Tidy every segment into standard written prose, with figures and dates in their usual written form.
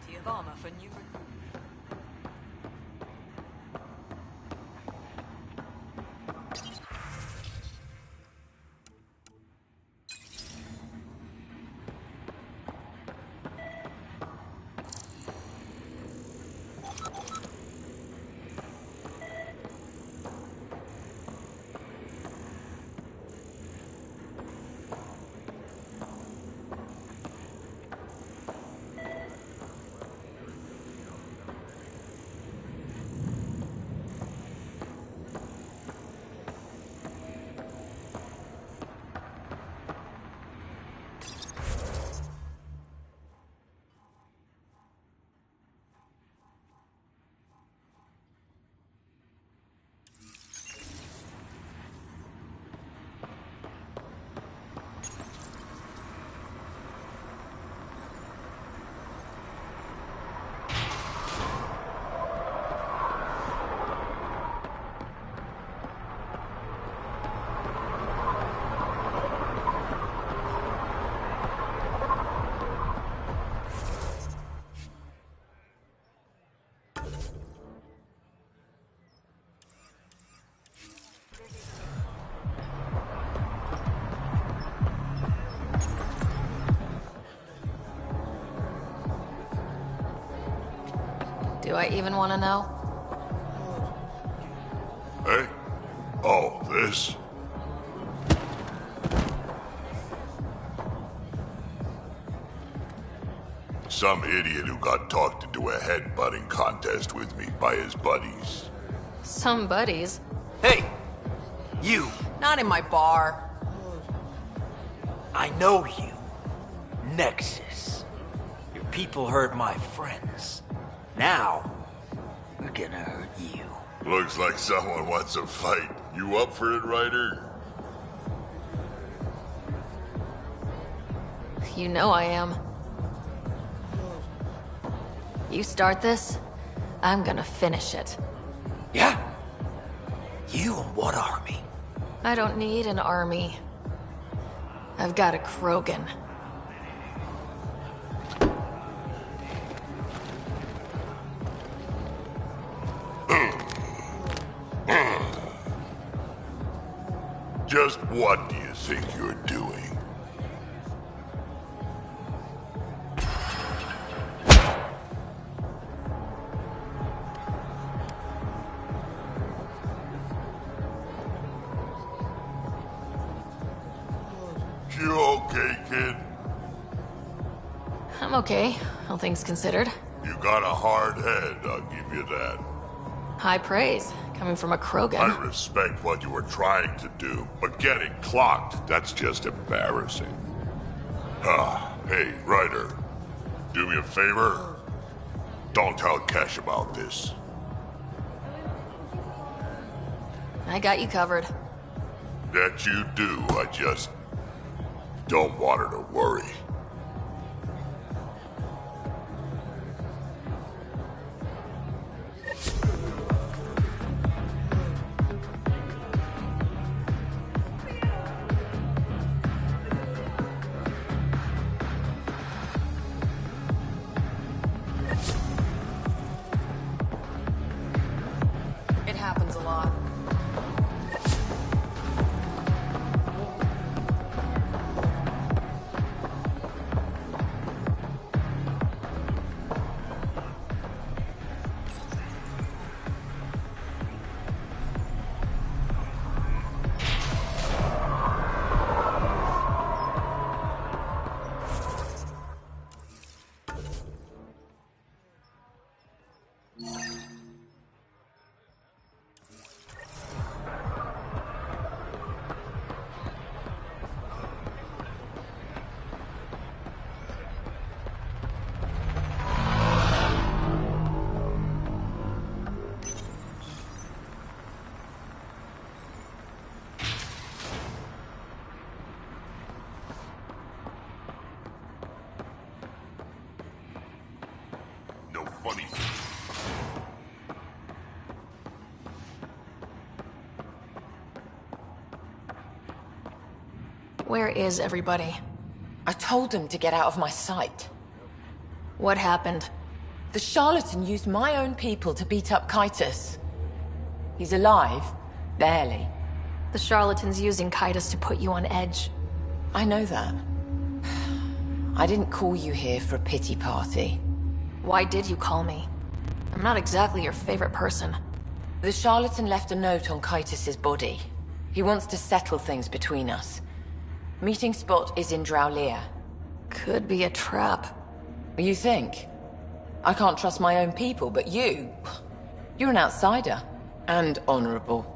plenty of armor for new recruits. Do I even want to know? Hey? Oh, this? Some idiot who got talked into a headbutting contest with me by his buddies. Some buddies. Hey! You! Not in my bar. I know you. Nexus. Your people hurt my friends. Now, we're gonna hurt you. Looks like someone wants a fight. You up for it, Ryder? You know I am. You start this, I'm gonna finish it. Yeah? You and what army? I don't need an army. I've got a Krogan. Just what do you think you're doing? You okay, kid? I'm okay, all things considered. You got a hard head, I'll give you that. High praise, coming from a Krogan. I respect what you were trying to do, but getting clocked, that's just embarrassing. Hey, Ryder, do me a favor? Don't tell Cash about this. I got you covered. That you do, I just don't want her to worry. It happens a lot. No funny. Where is everybody? I told him to get out of my sight. What happened? The charlatan used my own people to beat up Kytus. He's alive, barely. The charlatan's using Kytus to put you on edge. I know that. I didn't call you here for a pity party. Why did you call me? I'm not exactly your favorite person. The charlatan left a note on Kytus's body. He wants to settle things between us. Meeting spot is in Drowlear. Could be a trap. You think? I can't trust my own people, but you're an outsider. And honorable.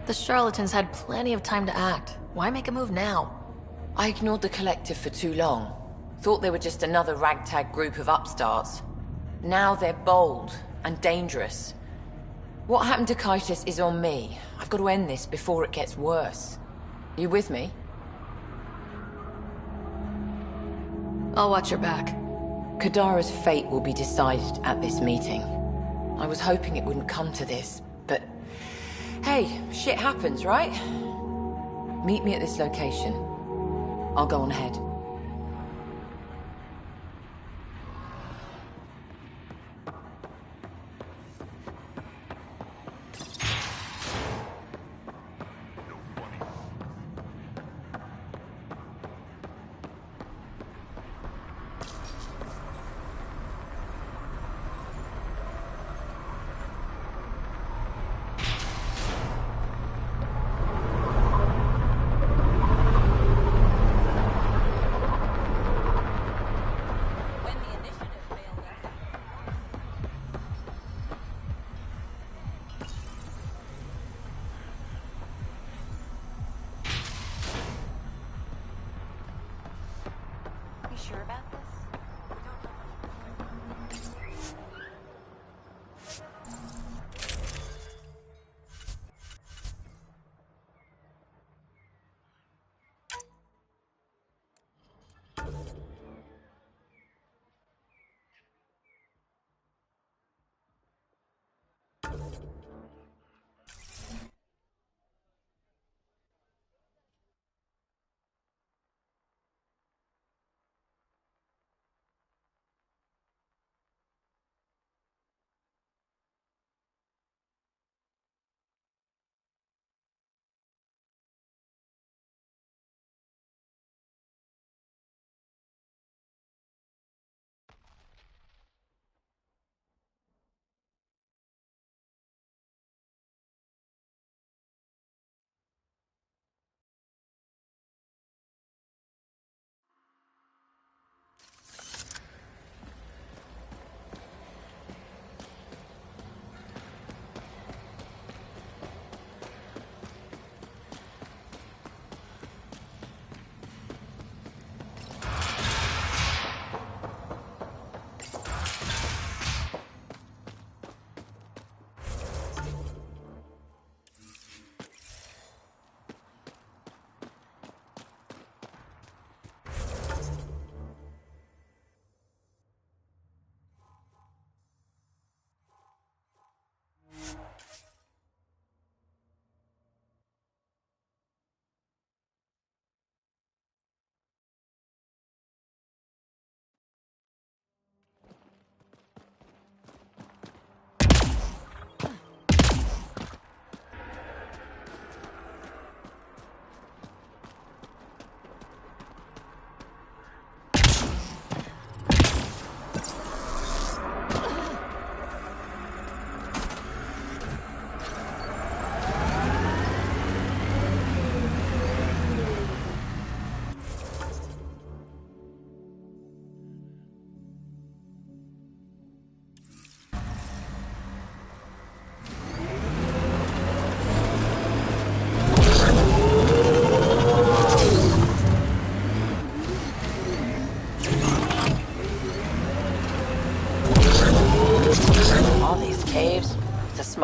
The charlatans had plenty of time to act. Why make a move now? I ignored the collective for too long. Thought they were just another ragtag group of upstarts. Now they're bold and dangerous. What happened to Kytus is on me. I've got to end this before it gets worse. You with me? I'll watch your back. Kadara's fate will be decided at this meeting. I was hoping it wouldn't come to this, but... Hey, shit happens, right? Meet me at this location. I'll go on ahead. Sure about this?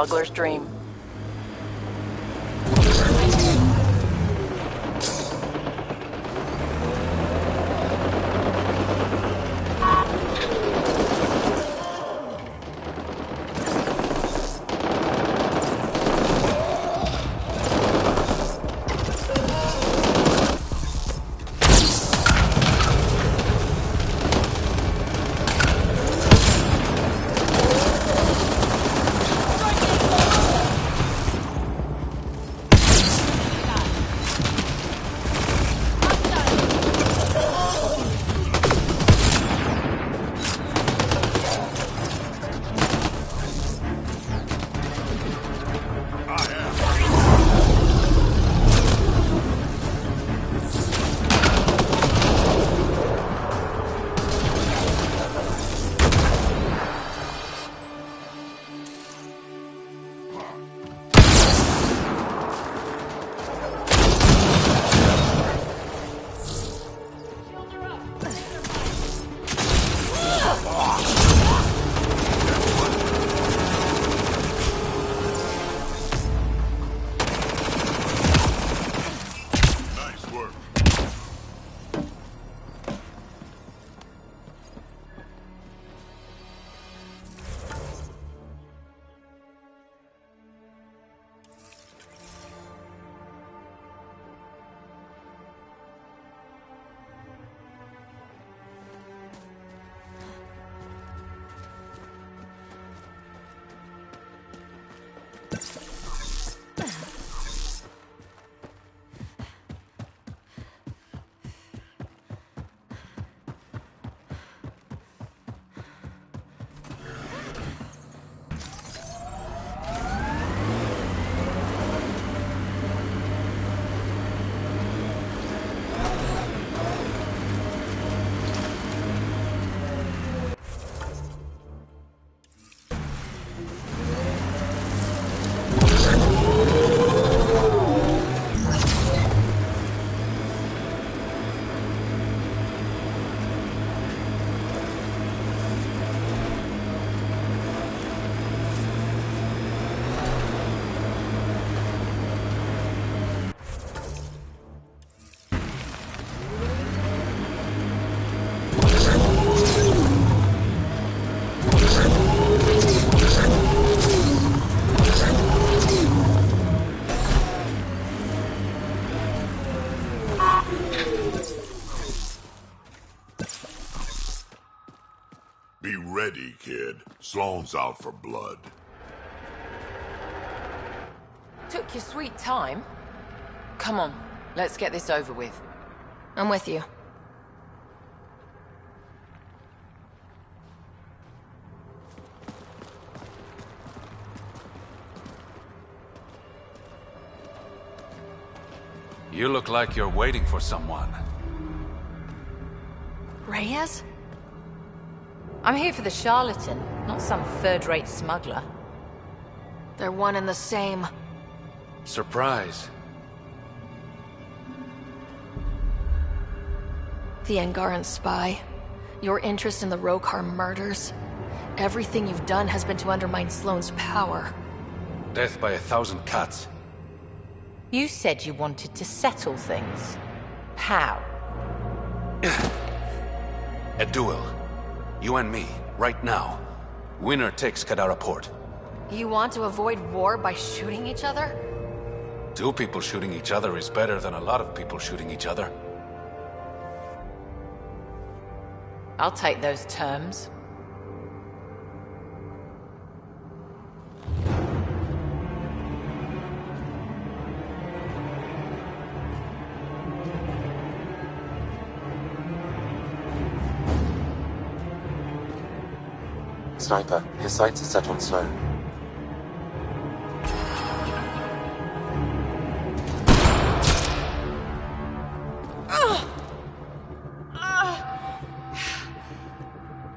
Smuggler's dream. Be ready, kid. Sloane's out for blood. Took your sweet time. Come on, let's get this over with. I'm with you. You look like you're waiting for someone. Reyes? I'm here for the charlatan, not some third-rate smuggler. They're one and the same. Surprise. The Angaran spy. Your interest in the Rokar murders. Everything you've done has been to undermine Sloane's power. Death by 1,000 cuts. You said you wanted to settle things. How? A duel. You and me, right now. Winner takes Kadara Port. You want to avoid war by shooting each other? 2 people shooting each other is better than a lot of people shooting each other. I'll take those terms. Sniper, his sights are set on Sloane.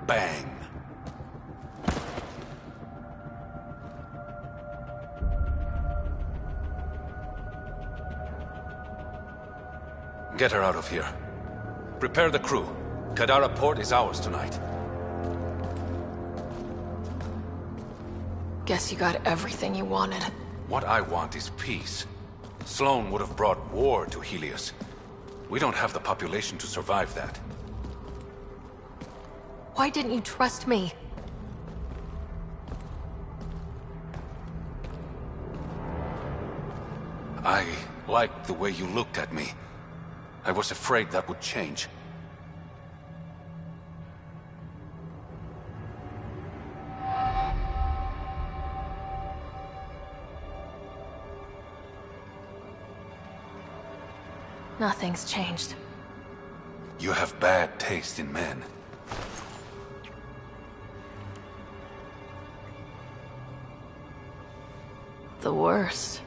Bang. Get her out of here. Prepare the crew. Kadara Port is ours tonight. Guess you got everything you wanted. What I want is peace. Sloane would have brought war to Helios. We don't have the population to survive that. Why didn't you trust me? I liked the way you looked at me. I was afraid that would change. Nothing's changed. You have bad taste in men. The worst.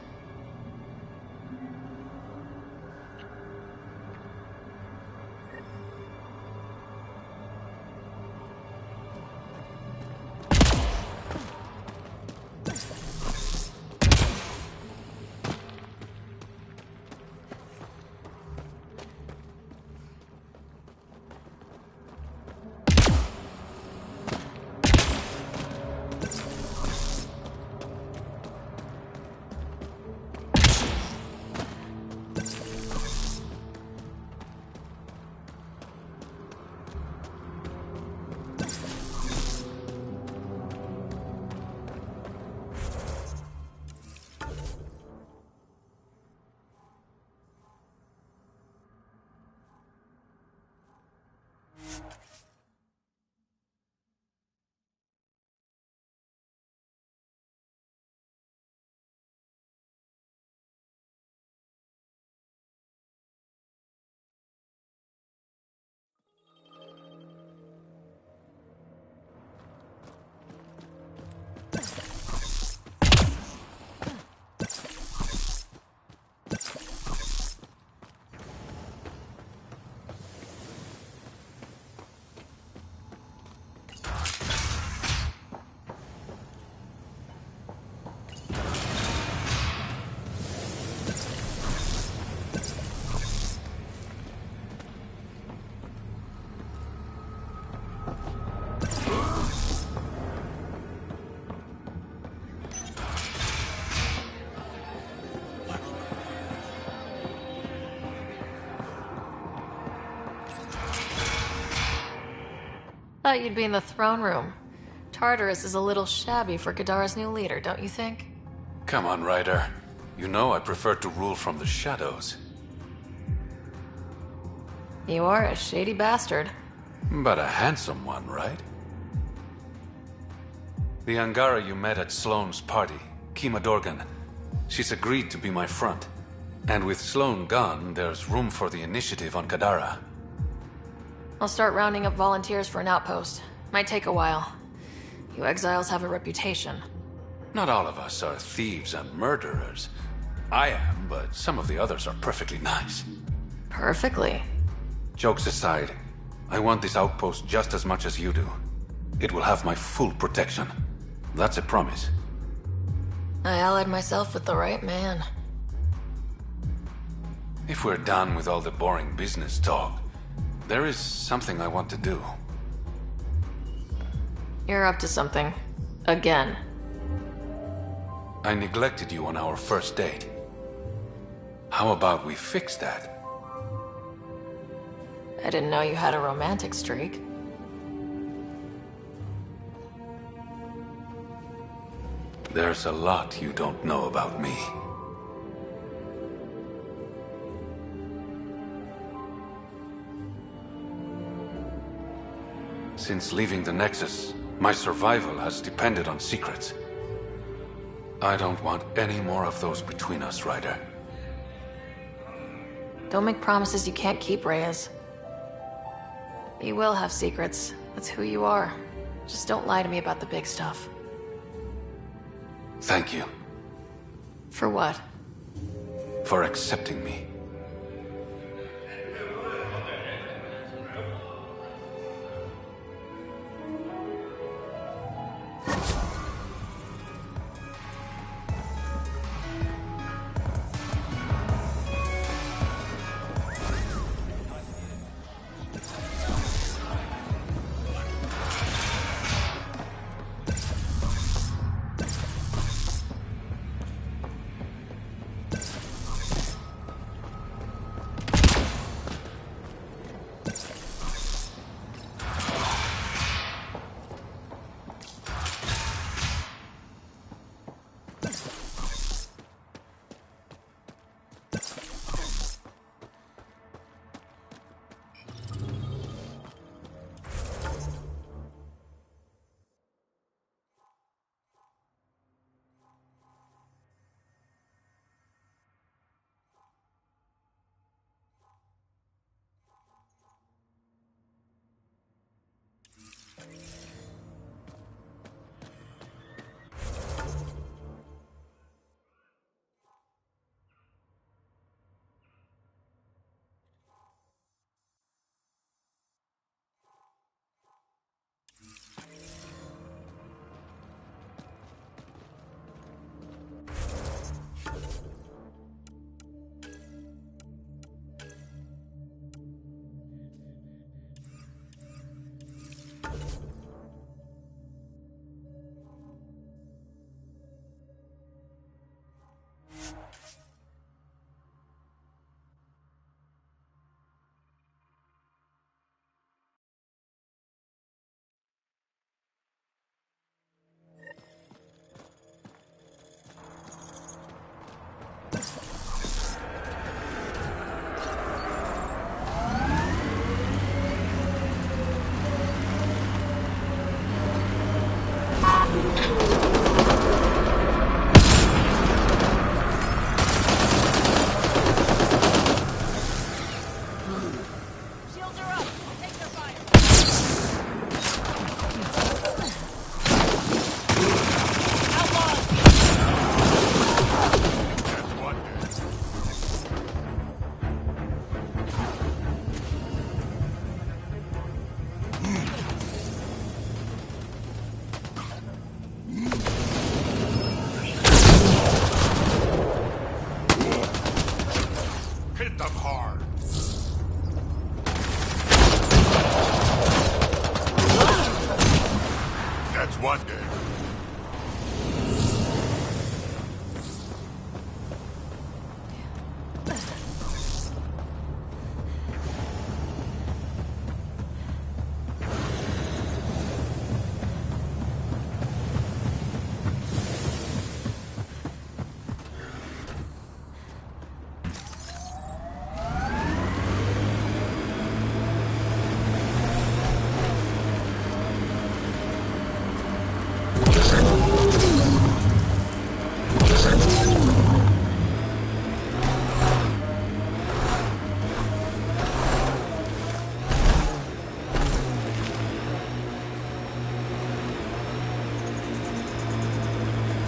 Thought you'd be in the throne room. Tartarus is a little shabby for Kadara's new leader, don't you think? Come on, Ryder. You know I prefer to rule from the shadows. You are a shady bastard. But a handsome one, right? The Angara you met at Sloane's party, Kima Dorgan, she's agreed to be my front. And with Sloane gone, there's room for the initiative on Kadara. I'll start rounding up volunteers for an outpost. Might take a while. You exiles have a reputation. Not all of us are thieves and murderers. I am, but some of the others are perfectly nice. Perfectly. Jokes aside, I want this outpost just as much as you do. It will have my full protection. That's a promise. I allied myself with the right man. If we're done with all the boring business talk, there is something I want to do. You're up to something. Again. I neglected you on our first date. How about we fix that? I didn't know you had a romantic streak. There's a lot you don't know about me. Since leaving the Nexus, my survival has depended on secrets. I don't want any more of those between us, Ryder. Don't make promises you can't keep, Reyes. You will have secrets. That's who you are. Just don't lie to me about the big stuff. Thank you. For what? For accepting me.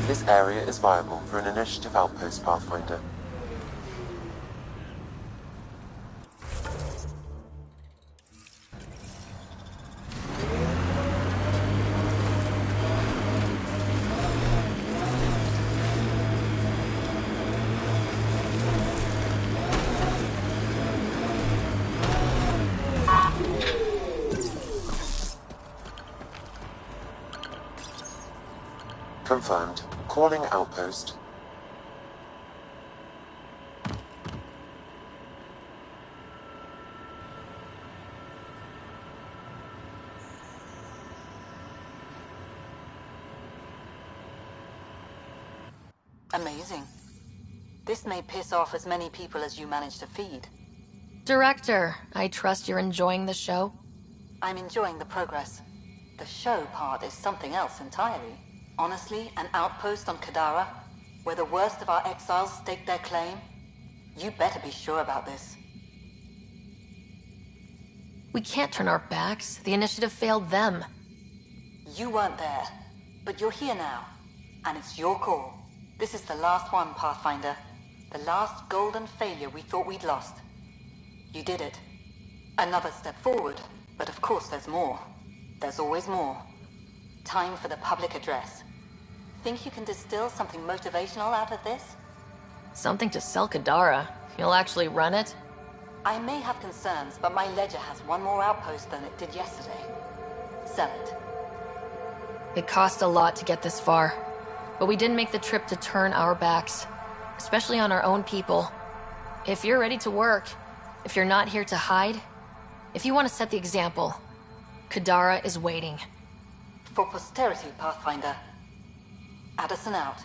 This area is viable for an initiative outpost, Pathfinder. Confirmed. Calling outpost. Amazing. This may piss off as many people as you manage to feed. Director, I trust you're enjoying the show? I'm enjoying the progress. The show part is something else entirely. Honestly, an outpost on Kadara, where the worst of our exiles stake their claim? You better be sure about this. We can't turn our backs. The initiative failed them. You weren't there, but you're here now, and it's your call. This is the last one, Pathfinder. The last golden failure we thought we'd lost. You did it. Another step forward, but of course there's more. There's always more. Time for the public address. Think you can distill something motivational out of this? Something to sell Kadara. You'll actually run it? I may have concerns, but my ledger has one more outpost than it did yesterday. Sell it. It cost a lot to get this far, but we didn't make the trip to turn our backs, especially on our own people. If you're ready to work, if you're not here to hide, if you want to set the example, Kadara is waiting. For posterity, Pathfinder. Addison out.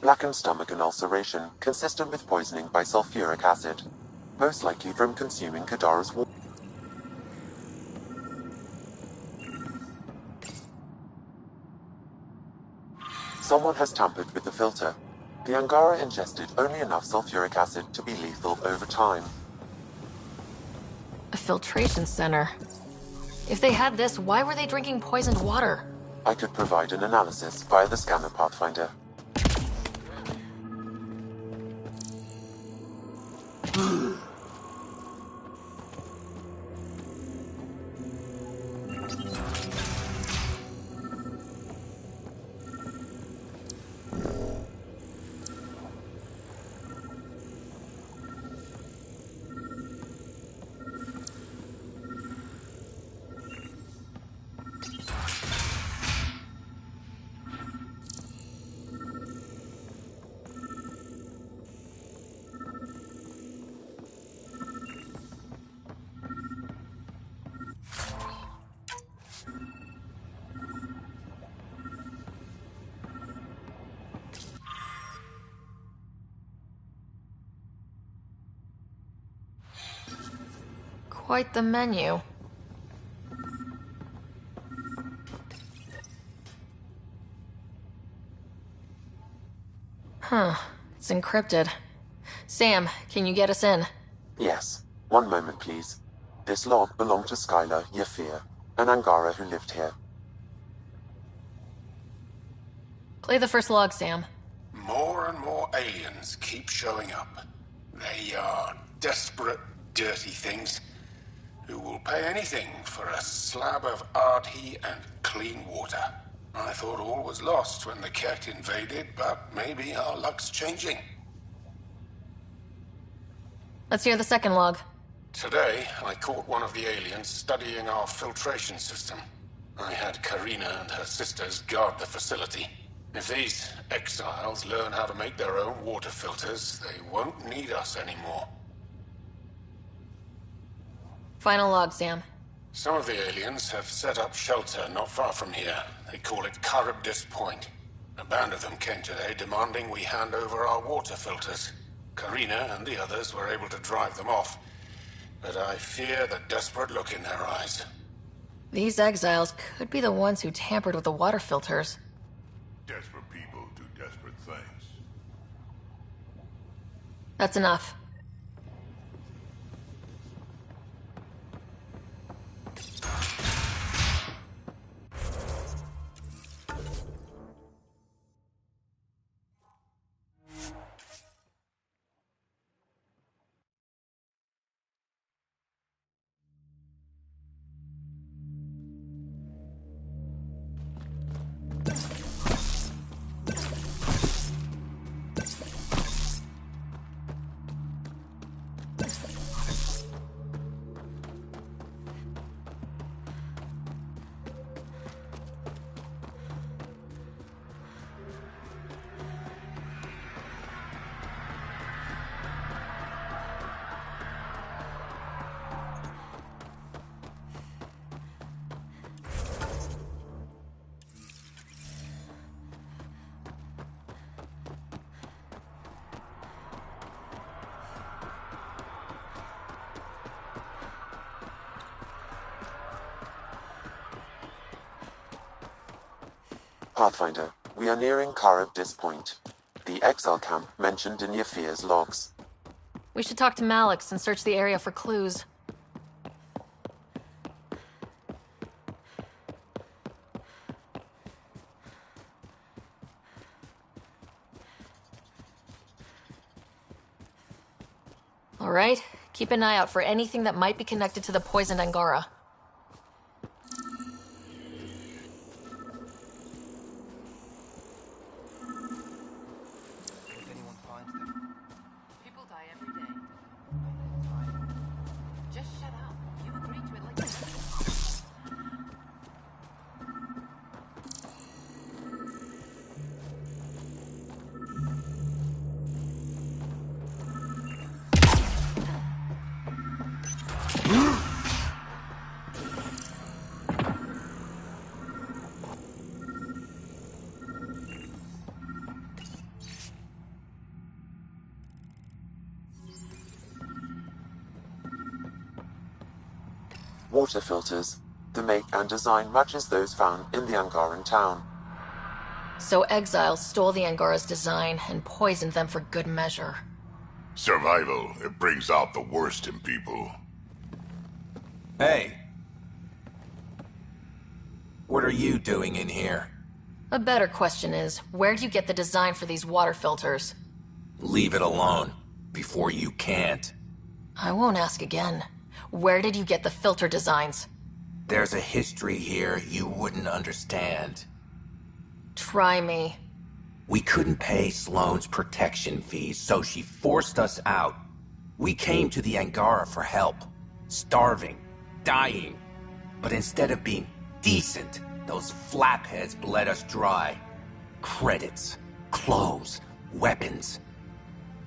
Blackened stomach and ulceration, consistent with poisoning by sulfuric acid. Most likely from consuming Kadara's water. Someone has tampered with the filter. The Angara ingested only enough sulfuric acid to be lethal over time. A filtration center. If they had this, why were they drinking poisoned water? I could provide an analysis via the scanner Pathfinder. Quite the menu. Huh. It's encrypted. Sam, can you get us in? Yes. One moment, please. This log belonged to Skylar Yafir, an Angara who lived here. Play the first log, Sam. More and more aliens keep showing up. They are desperate, dirty things who will pay anything for a slab of Ardhi and clean water. I thought all was lost when the Ket invaded, but maybe our luck's changing. Let's hear the second log. Today, I caught one of the aliens studying our filtration system. I had Karina and her sisters guard the facility. If these exiles learn how to make their own water filters, they won't need us anymore. Final log, Sam. Some of the aliens have set up shelter not far from here. They call it Charybdis Point. A band of them came today demanding we hand over our water filters. Karina and the others were able to drive them off, but I fear the desperate look in their eyes. These exiles could be the ones who tampered with the water filters. Desperate people do desperate things. That's enough. Pathfinder, we are nearing Charybdis Point, the exile camp mentioned in Yafir's logs. We should talk to Malix and search the area for clues. All right, keep an eye out for anything that might be connected to the poisoned Angara. People die every day. Just shut up. You agreed to it like this. water filters. The make and design matches those found in the Angaran town. So exiles stole the Angara's design and poisoned them for good measure. Survival, it brings out the worst in people. Hey. What are you doing in here? A better question is, where'd you get the design for these water filters? Leave it alone, before you can't. I won't ask again. Where did you get the filter designs? There's a history here you wouldn't understand. Try me. We couldn't pay Sloane's protection fees, so she forced us out. We came to the Angara for help. Starving. Dying. But instead of being decent, those flapheads bled us dry. Credits. Clothes. Weapons.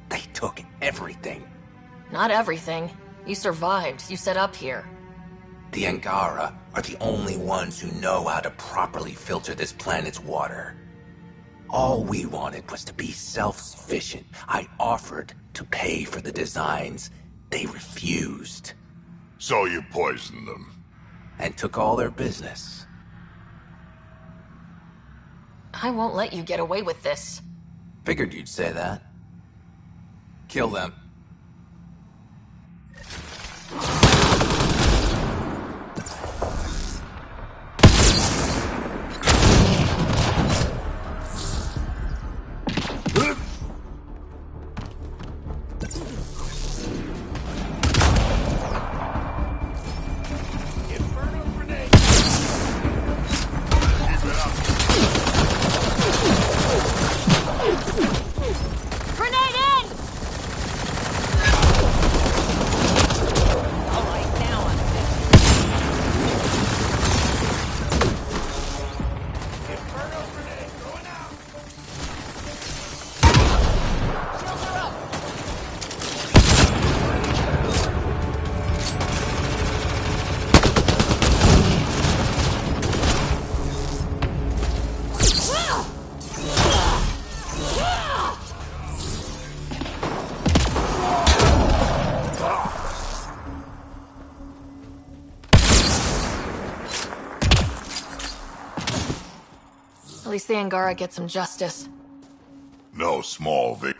They took everything. Not everything. You survived. You set up here. The Angara are the only ones who know how to properly filter this planet's water. All we wanted was to be self-sufficient. I offered to pay for the designs. They refused. So you poisoned them. And took all their business. I won't let you get away with this. Figured you'd say that. Kill them. At least the Angara get some justice. No small victory.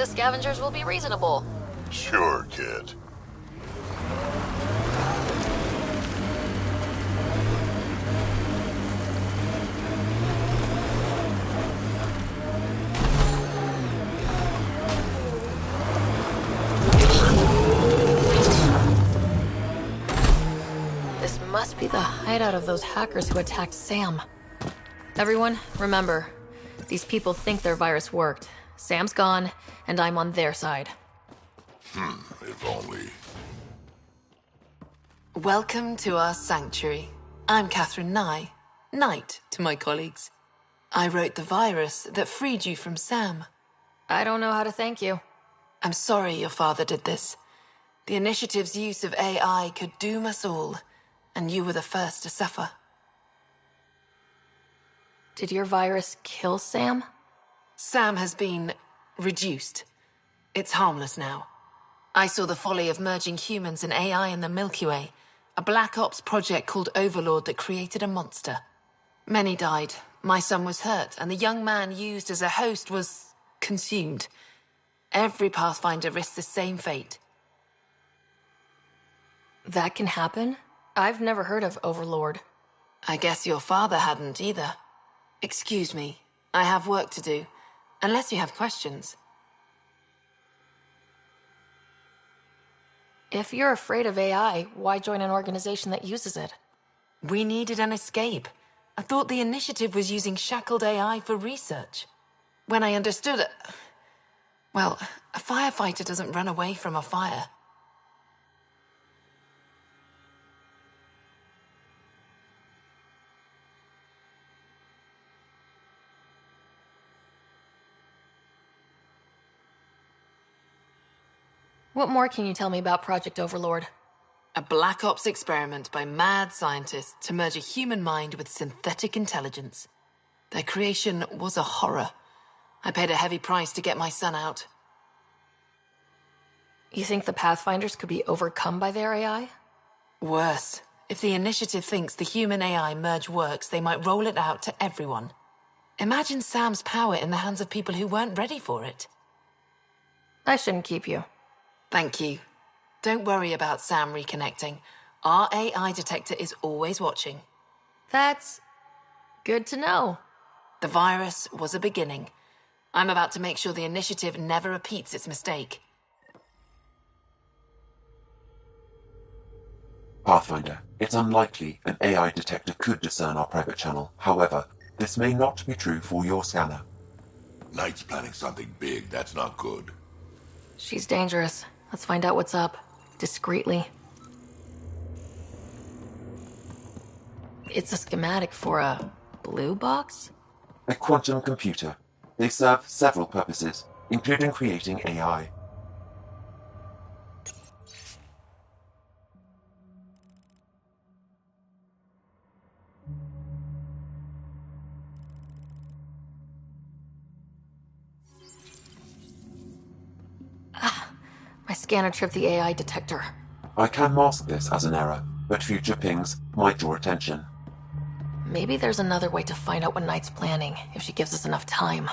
Scavengers will be reasonable. Sure, kid. This must be the hideout of those hackers who attacked Sam. Everyone, remember, these people think their virus worked. Sam's gone, and I'm on their side. If only. Welcome to our sanctuary. I'm Catherine Nye. Knight to my colleagues. I wrote the virus that freed you from Sam. I don't know how to thank you. I'm sorry your father did this. The Initiative's use of AI could doom us all, and you were the first to suffer. Did your virus kill Sam? Sam has been reduced. It's harmless now. I saw the folly of merging humans and AI in the Milky Way, a Black Ops project called Overlord that created a monster. Many died. My son was hurt, and the young man used as a host was consumed. Every Pathfinder risks the same fate. That can happen? I've never heard of Overlord. I guess your father hadn't either. Excuse me, I have work to do. Unless you have questions. If you're afraid of AI, why join an organization that uses it? We needed an escape. I thought the Initiative was using shackled AI for research. When I understood it... Well, a firefighter doesn't run away from a fire. What more can you tell me about Project Overlord? A Black Ops experiment by mad scientists to merge a human mind with synthetic intelligence. Their creation was a horror. I paid a heavy price to get my son out. You think the Pathfinders could be overcome by their AI? Worse. If the Initiative thinks the human-AI merge works, they might roll it out to everyone. Imagine Sam's power in the hands of people who weren't ready for it. I shouldn't keep you. Thank you. Don't worry about Sam reconnecting. Our AI detector is always watching. That's good to know. The virus was a beginning. I'm about to make sure the Initiative never repeats its mistake. Pathfinder, it's unlikely an AI detector could discern our private channel. However, this may not be true for your scanner. Knight's planning something big. That's not good. She's dangerous. Let's find out what's up. Discreetly. It's a schematic for a blue box? A quantum computer. They serve several purposes, including creating AI. My scanner tripped the AI detector. I can mask this as an error, but future pings might draw attention. Maybe there's another way to find out what Knight's planning, if she gives us enough time.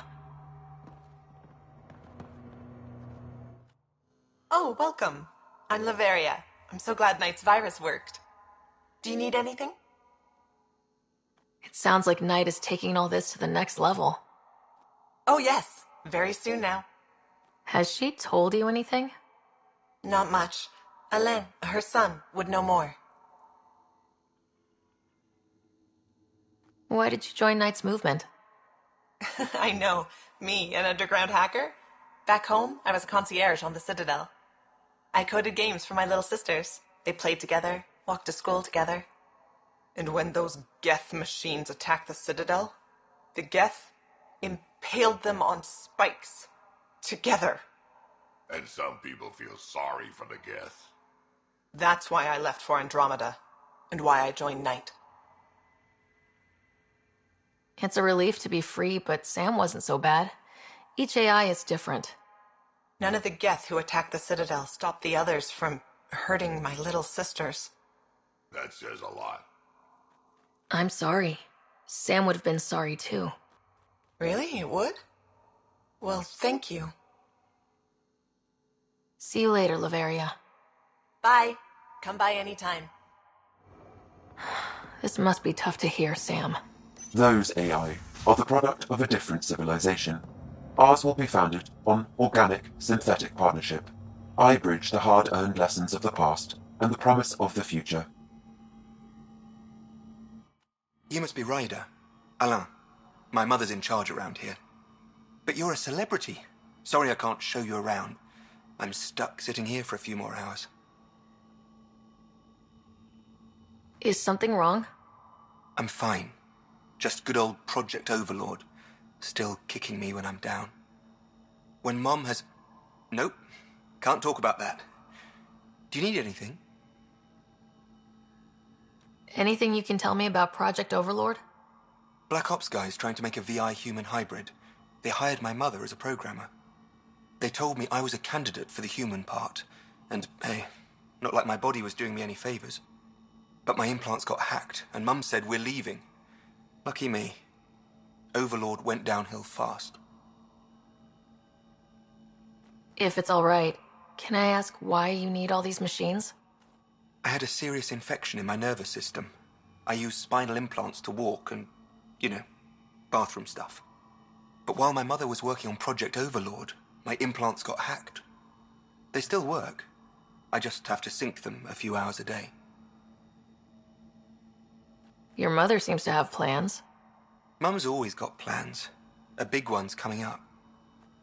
Oh, welcome. I'm Laveria. I'm so glad Knight's virus worked. Do you need anything? It sounds like Knight is taking all this to the next level. Oh, yes. Very soon now. Has she told you anything? Not much. Alain, her son, would know more. Why did you join Knight's movement? I know. Me, an underground hacker? Back home, I was a concierge on the Citadel. I coded games for my little sisters. They played together, walked to school together. And when those Geth machines attacked the Citadel, the Geth impaled them on spikes. Together. And some people feel sorry for the Geth. That's why I left for Andromeda, and why I joined Knight. It's a relief to be free, but Sam wasn't so bad. Each AI is different. None of the Geth who attacked the Citadel stopped the others from hurting my little sisters. That says a lot. I'm sorry. Sam would have been sorry too. Really? It would? Well, thank you. See you later, Laveria. Bye. Come by anytime. This must be tough to hear, Sam. Those AI are the product of a different civilization. Ours will be founded on organic, synthetic partnership. I bridge the hard-earned lessons of the past and the promise of the future. You must be Ryder. Alain. My mother's in charge around here. But you're a celebrity. Sorry I can't show you around. I'm stuck sitting here for a few more hours. Is something wrong? I'm fine. Just good old Project Overlord, still kicking me when I'm down. When Mom has... Nope, can't talk about that. Do you need anything? Anything you can tell me about Project Overlord? Black Ops guys trying to make a VI-human hybrid. They hired my mother as a programmer. They told me I was a candidate for the human part. And, hey, not like my body was doing me any favors. But my implants got hacked, and Mum said we're leaving. Lucky me. Overlord went downhill fast. If it's all right, can I ask why you need all these machines? I had a serious infection in my nervous system. I used spinal implants to walk and, you know, bathroom stuff. But while my mother was working on Project Overlord, my implants got hacked. They still work. I just have to sync them a few hours a day. Your mother seems to have plans. Mum's always got plans. A big one's coming up.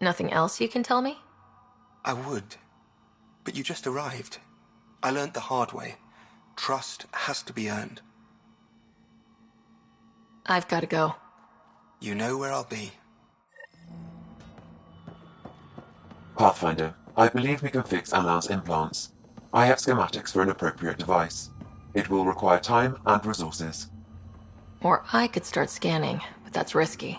Nothing else you can tell me? I would. But you just arrived. I learned the hard way. Trust has to be earned. I've got to go. You know where I'll be. Pathfinder, I believe we can fix Alain's implants. I have schematics for an appropriate device. It will require time and resources. Or I could start scanning, but that's risky.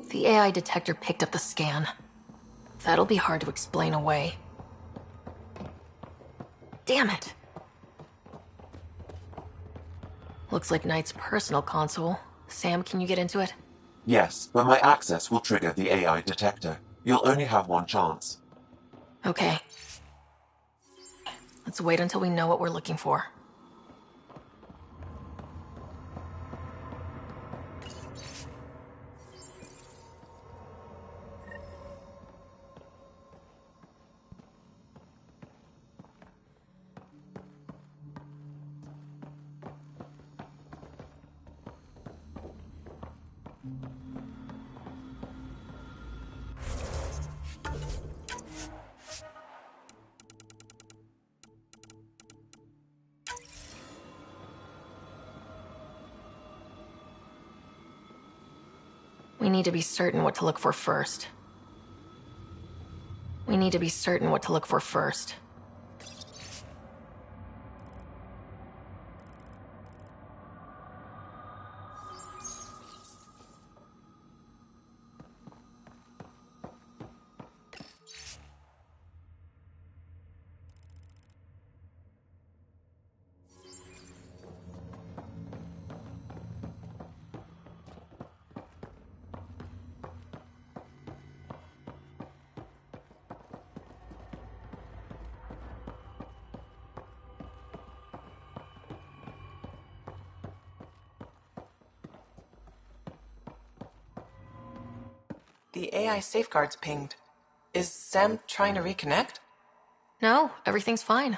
The AI detector picked up the scan. That'll be hard to explain away. Damn it! Looks like Knight's personal console. Sam, can you get into it? Yes, but my access will trigger the AI detector. You'll only have one chance. Okay. Let's wait until we know what we're looking for. We need to be certain what to look for first. The AI safeguards pinged. Is Sam trying to reconnect? No, everything's fine.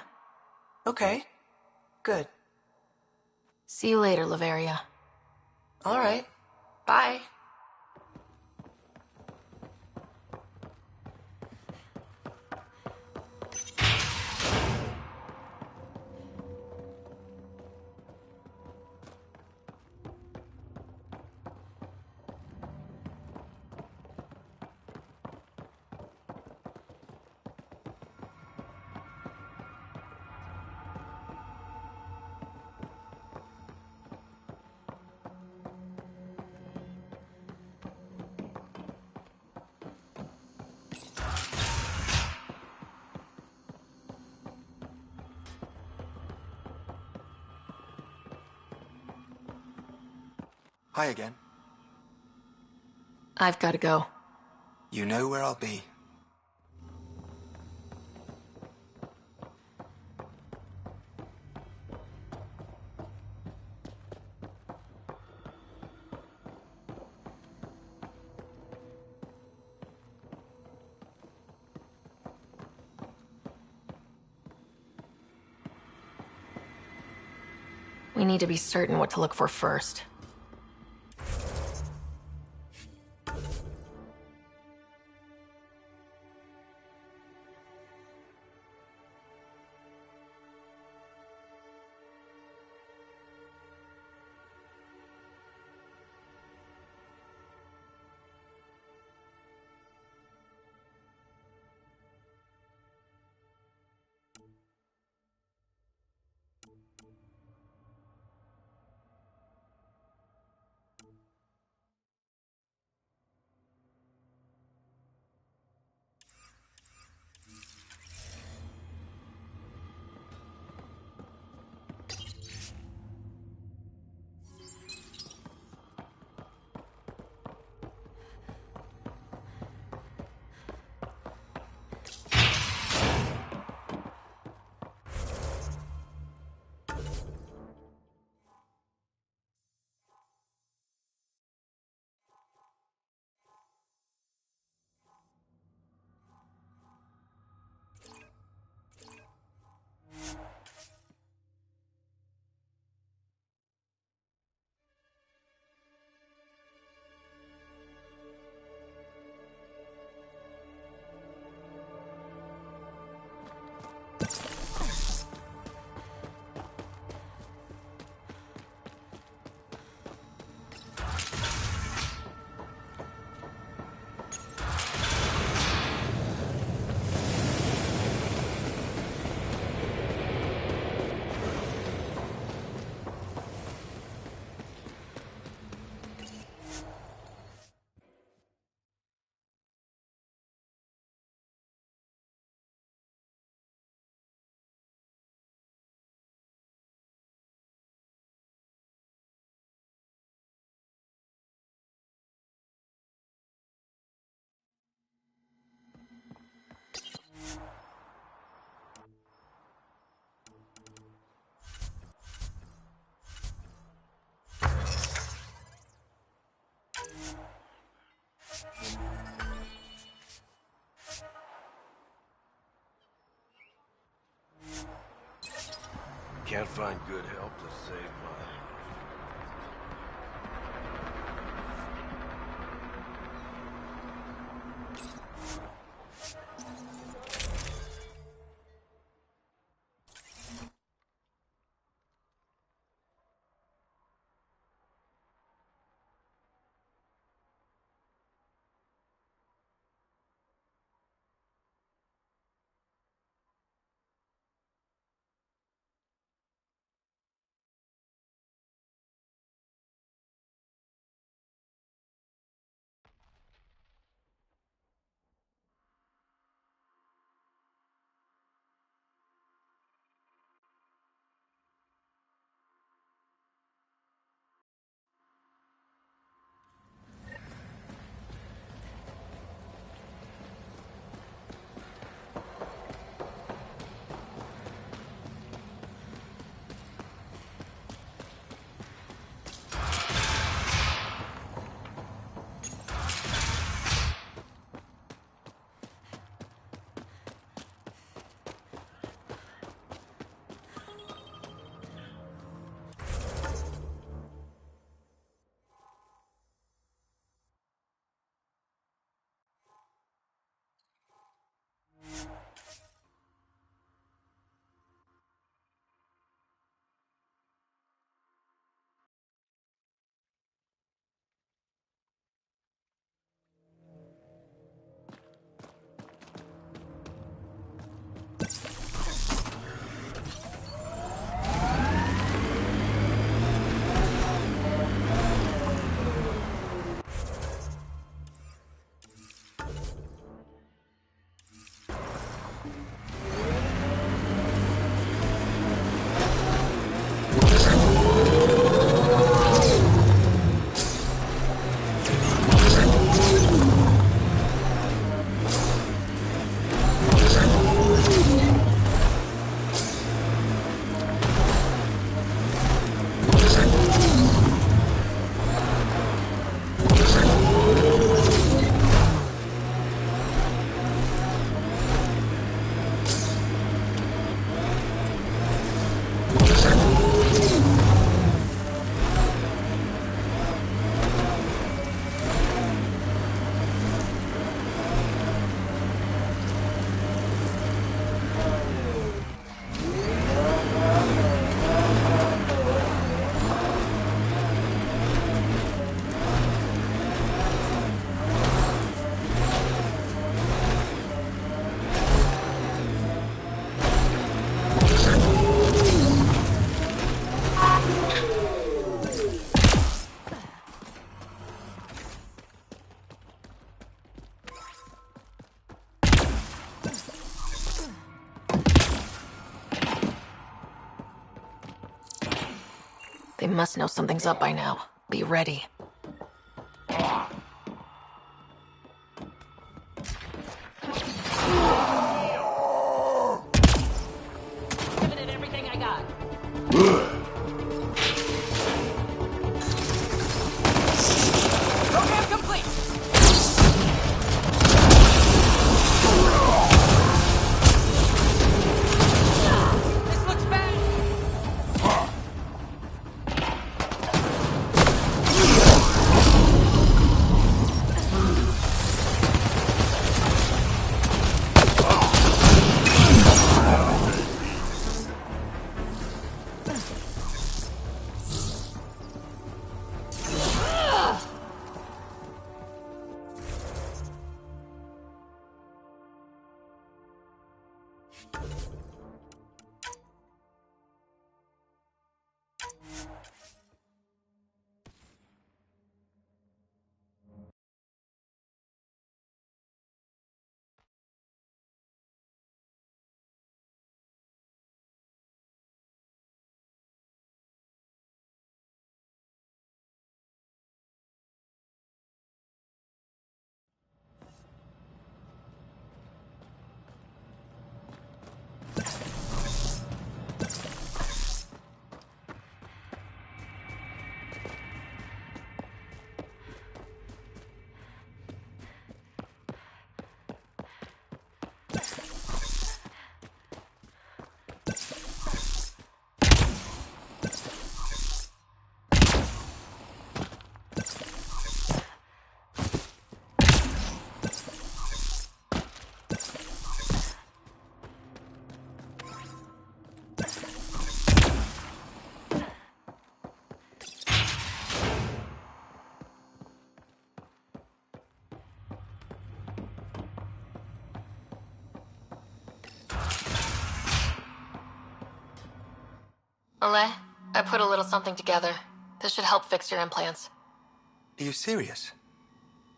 Okay. Good. See you later, Laveria. All right. Bye. Hi again. I've got to go. You know where I'll be. We need to be certain what to look for first. Can't find good help to save mine. They must know something's up by now. Be ready. Giving it everything I got. Program complete. This looks bad. Ole, I put a little something together. This should help fix your implants. Are you serious?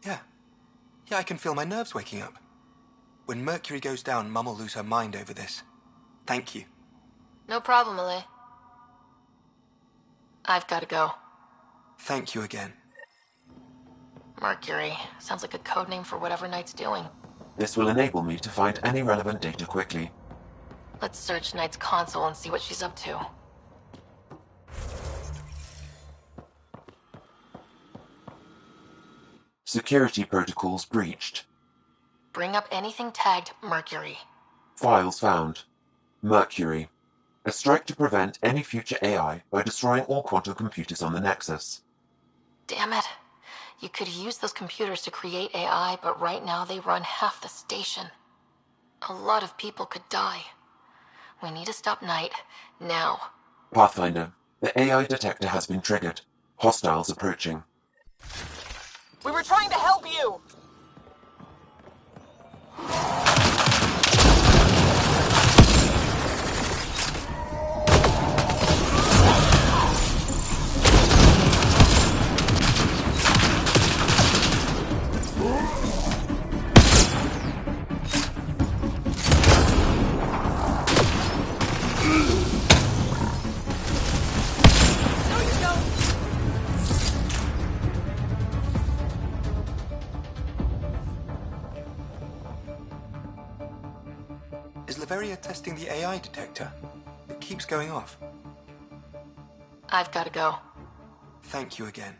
Yeah. Yeah, I can feel my nerves waking up. When Mercury goes down, Mum will lose her mind over this. Thank you. No problem, Ole. I've gotta go. Thank you again. Mercury. Sounds like a code name for whatever Knight's doing. This will enable me to find any relevant data quickly. Let's search Knight's console and see what she's up to. Security protocols breached. Bring up anything tagged Mercury. Files found. Mercury. A strike to prevent any future AI by destroying all quantum computers on the Nexus. Damn it. You could use those computers to create AI, but right now they run half the station. A lot of people could die. We need to stop Knight, now. Pathfinder. The AI detector has been triggered. Hostiles approaching. We were trying to help you! Is Laveria testing the AI detector? It keeps going off. I've gotta go. Thank you again.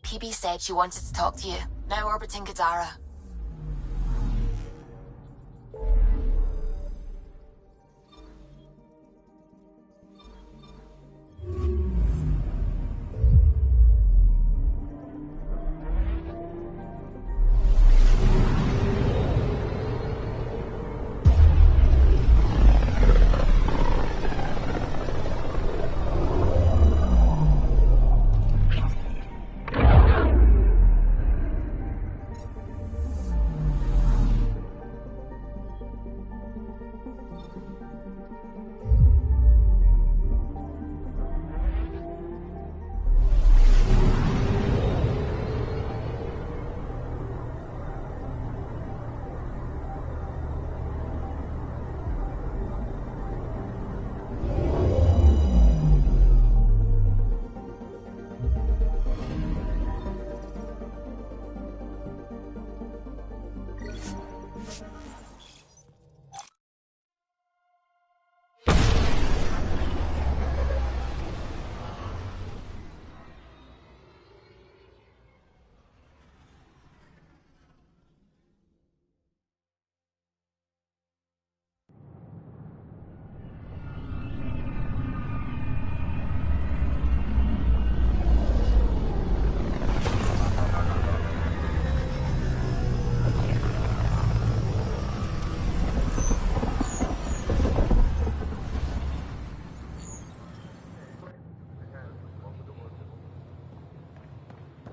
PB said she wanted to talk to you. Now orbiting Gadara.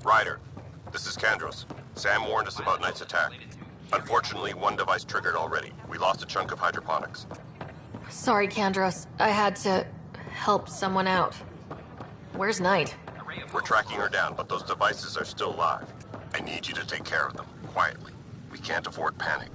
Ryder, this is Kandros. Sam warned us about Knight's attack. Unfortunately, one device triggered already. We lost a chunk of hydroponics. Sorry, Kandros. I had to help someone out. Where's Knight? We're tracking her down, but those devices are still live. I need you to take care of them, quietly. We can't afford panic.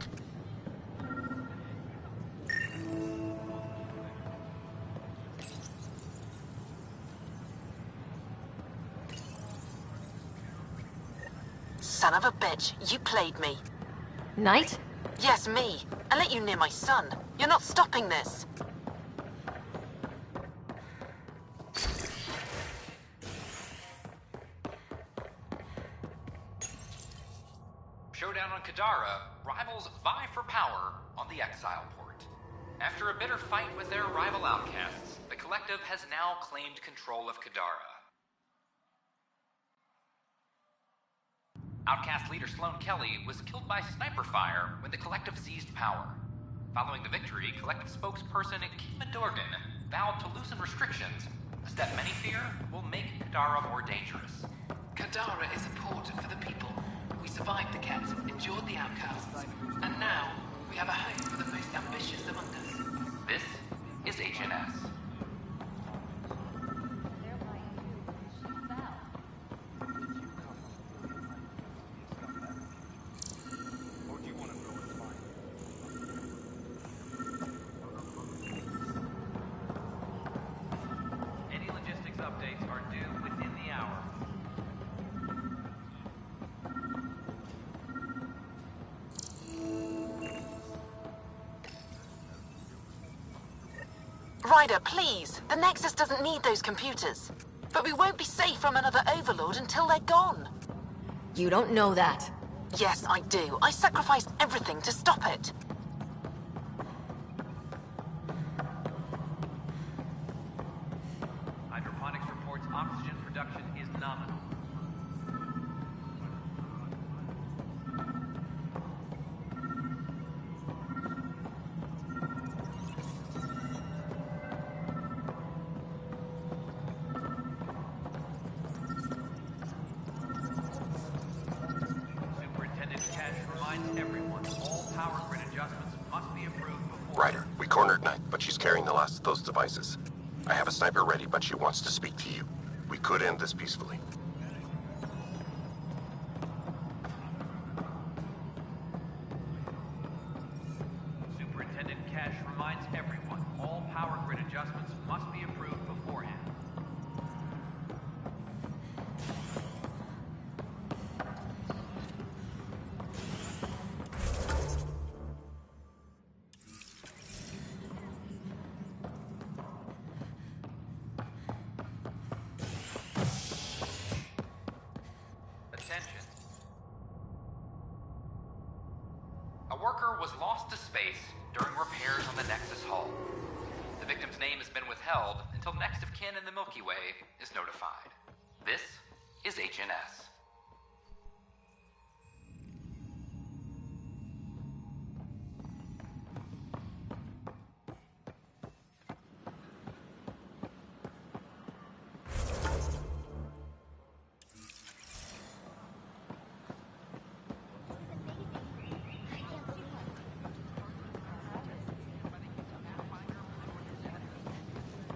Son of a bitch, you played me. Knight? Yes, me. I let you near my son. You're not stopping this. Showdown on Kadara, rivals vie for power on the Exile port. After a bitter fight with their rival outcasts, the Collective has now claimed control of Kadara. Outcast leader Sloane Kelly was killed by sniper fire when the Collective seized power. Following the victory, Collective spokesperson Kima Dorgan vowed to loosen restrictions, a step many fear will make Kadara more dangerous. Kadara is a port for the people. We survived the cats, endured the outcasts, and now we have a home for the most ambitious among us. This is HNS. Any logistics updates are due within the hour. Ryder, please. The Nexus doesn't need those computers. But we won't be safe from another Overlord until they're gone. You don't know that. Yes, I do. I sacrificed everything to stop it. Hydroponics reports oxygen production is nominal. Superintendent Cash reminds everyone all power grid adjustments must be approved before... Ryder, we cornered Knight, but she's carrying the last of those devices. I have a sniper ready, but she wants to speak to you. We could end this peacefully. Superintendent Cash reminds everyone all power grid adjustments must be approved beforehand. Attention. A worker was lost to space during repairs on the Nexus hull. The victim's name has been withheld until next of kin in the Milky Way is notified. This is HNS.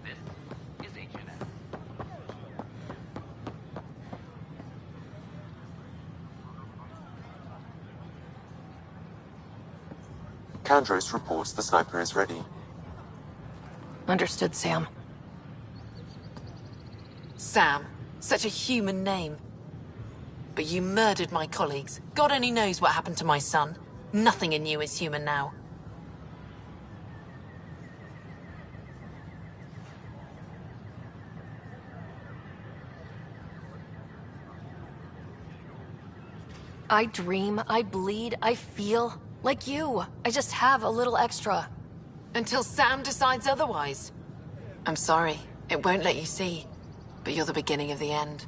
This is HNS. Kandros reports the sniper is ready. Understood, Sam. Sam, such a human name. But you murdered my colleagues. God only knows what happened to my son. Nothing in you is human now. I dream, I bleed, I feel like you. I just have a little extra. Until Sam decides otherwise. I'm sorry, it won't let you see. But you're the beginning of the end.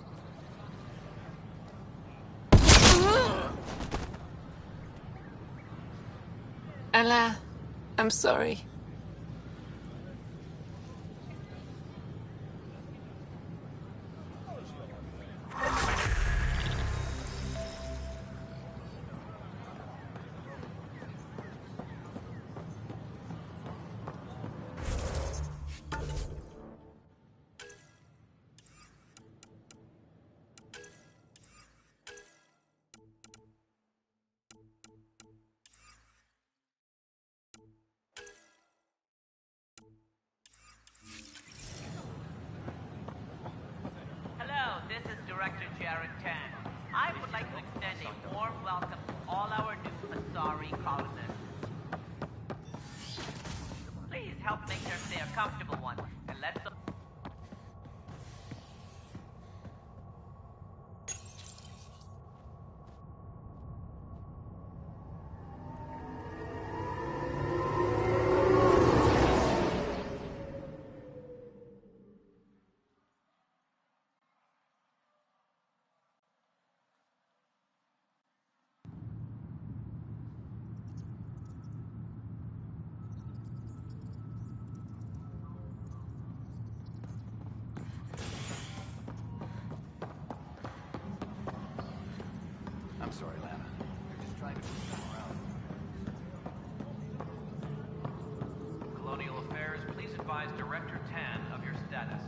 Ella, I'm sorry. Director Jared Tan. I would like to extend a warm welcome to all our new Asari colonists. Please help make their stay a comfortable one, and let's... I'm sorry, Lana. You're just trying to move somewhere else. Colonial Affairs, please advise Director Tan of your status.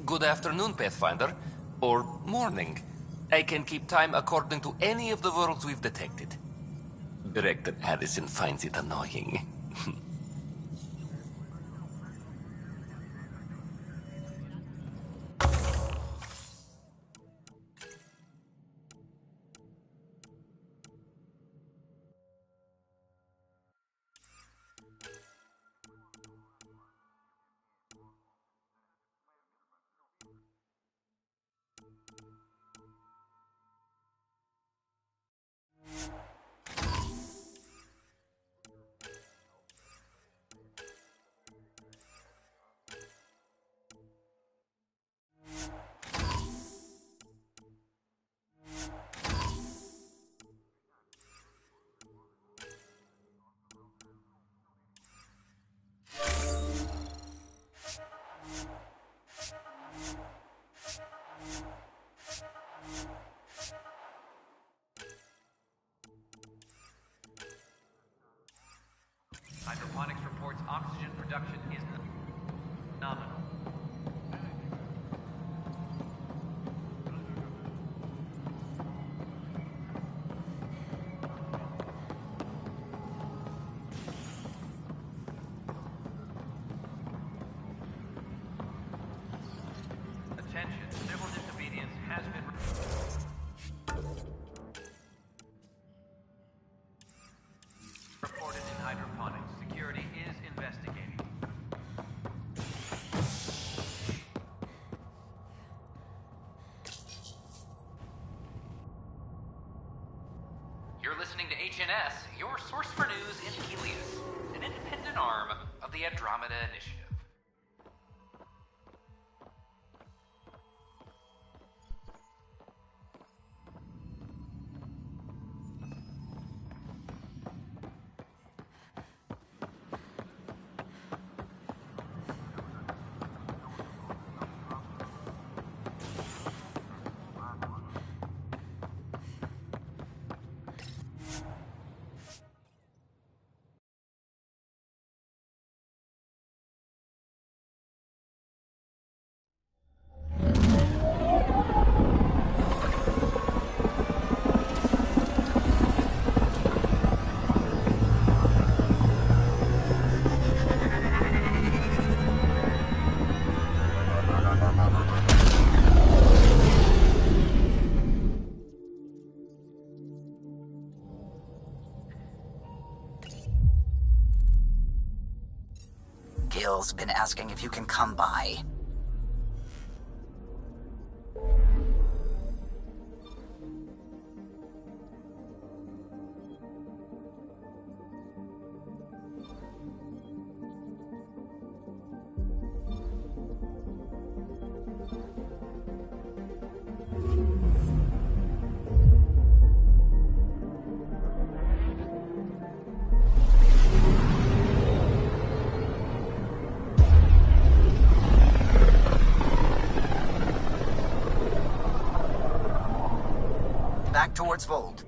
Good afternoon, Pathfinder. Or morning. I can keep time according to any of the worlds we've detected. Director Addison finds it annoying. Hydroponics reports oxygen production is nominal. Attention, civil disobedience has been... reported in hydroponics. Security is investigating. You're listening to HNS, your source for news in Helios, an independent arm of the Andromeda Initiative. Gil's been asking if you can come by. Back towards Vold.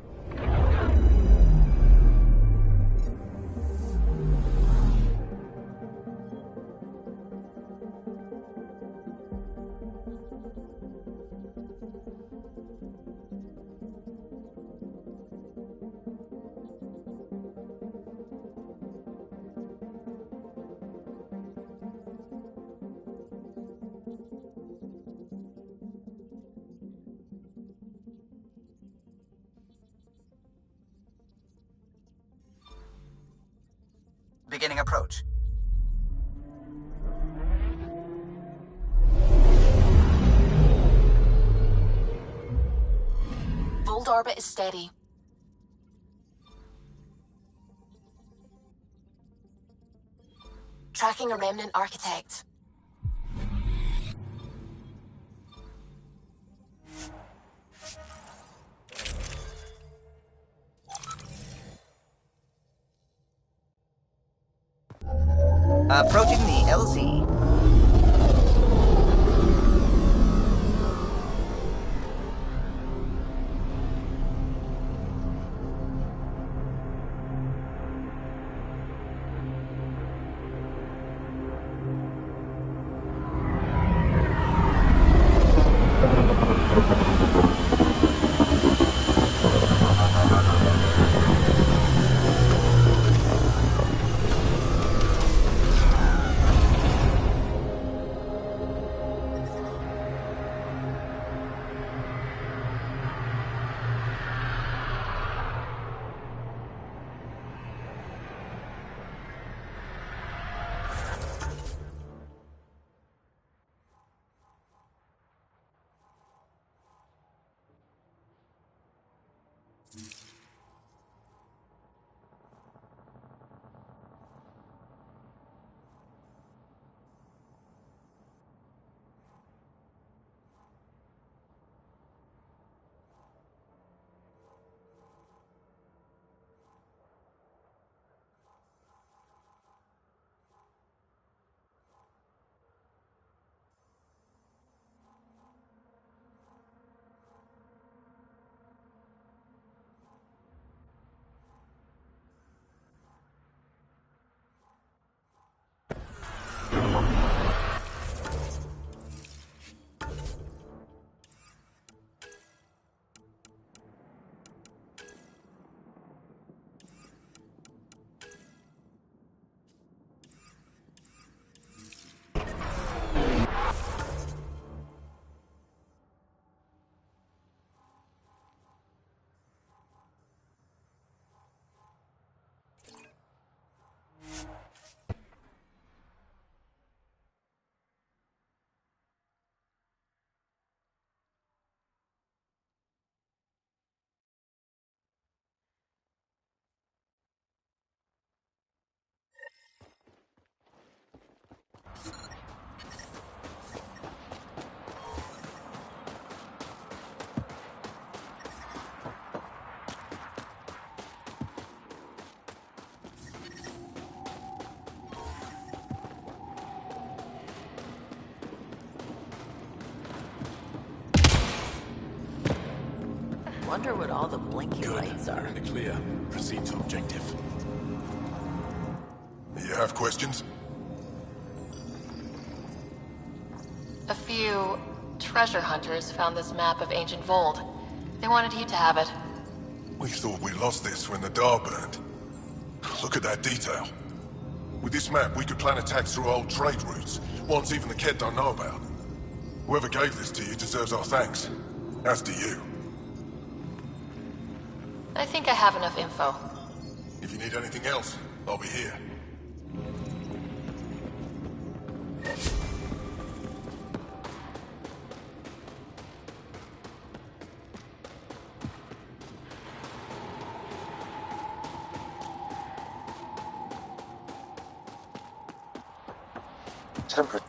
Beginning approach. Volt orbit is steady. Tracking a remnant architect. Approaching the LZ. Wonder what all the blinky lights are. In the clear. Proceed to objective. You have questions? A few treasure hunters found this map of ancient Vold. They wanted you to have it. We thought we lost this when the Dar burned. Look at that detail. With this map, we could plan attacks through old trade routes, ones even the Kett don't know about. Whoever gave this to you deserves our thanks. As do you. I think I have enough info. If you need anything else, I'll be here. Temperature.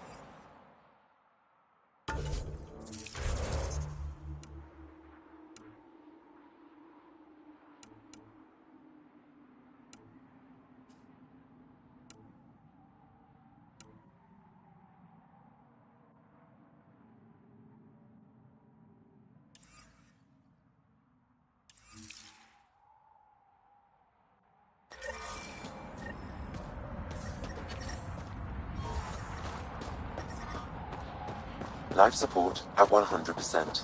Life support at 100%.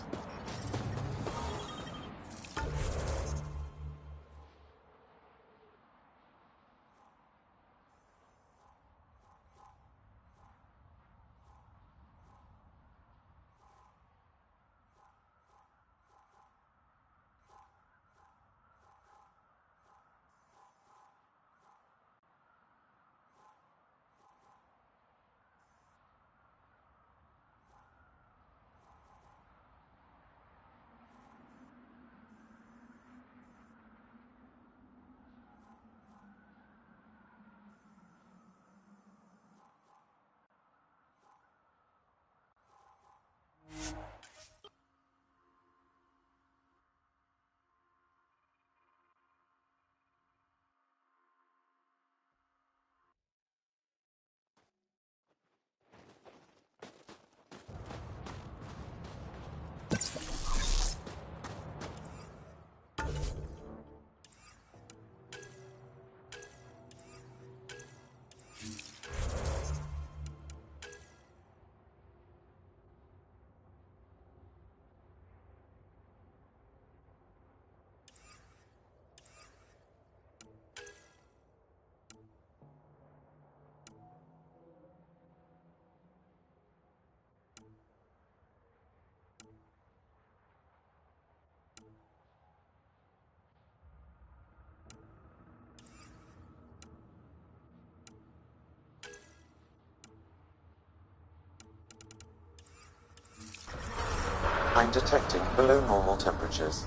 detecting below normal temperatures.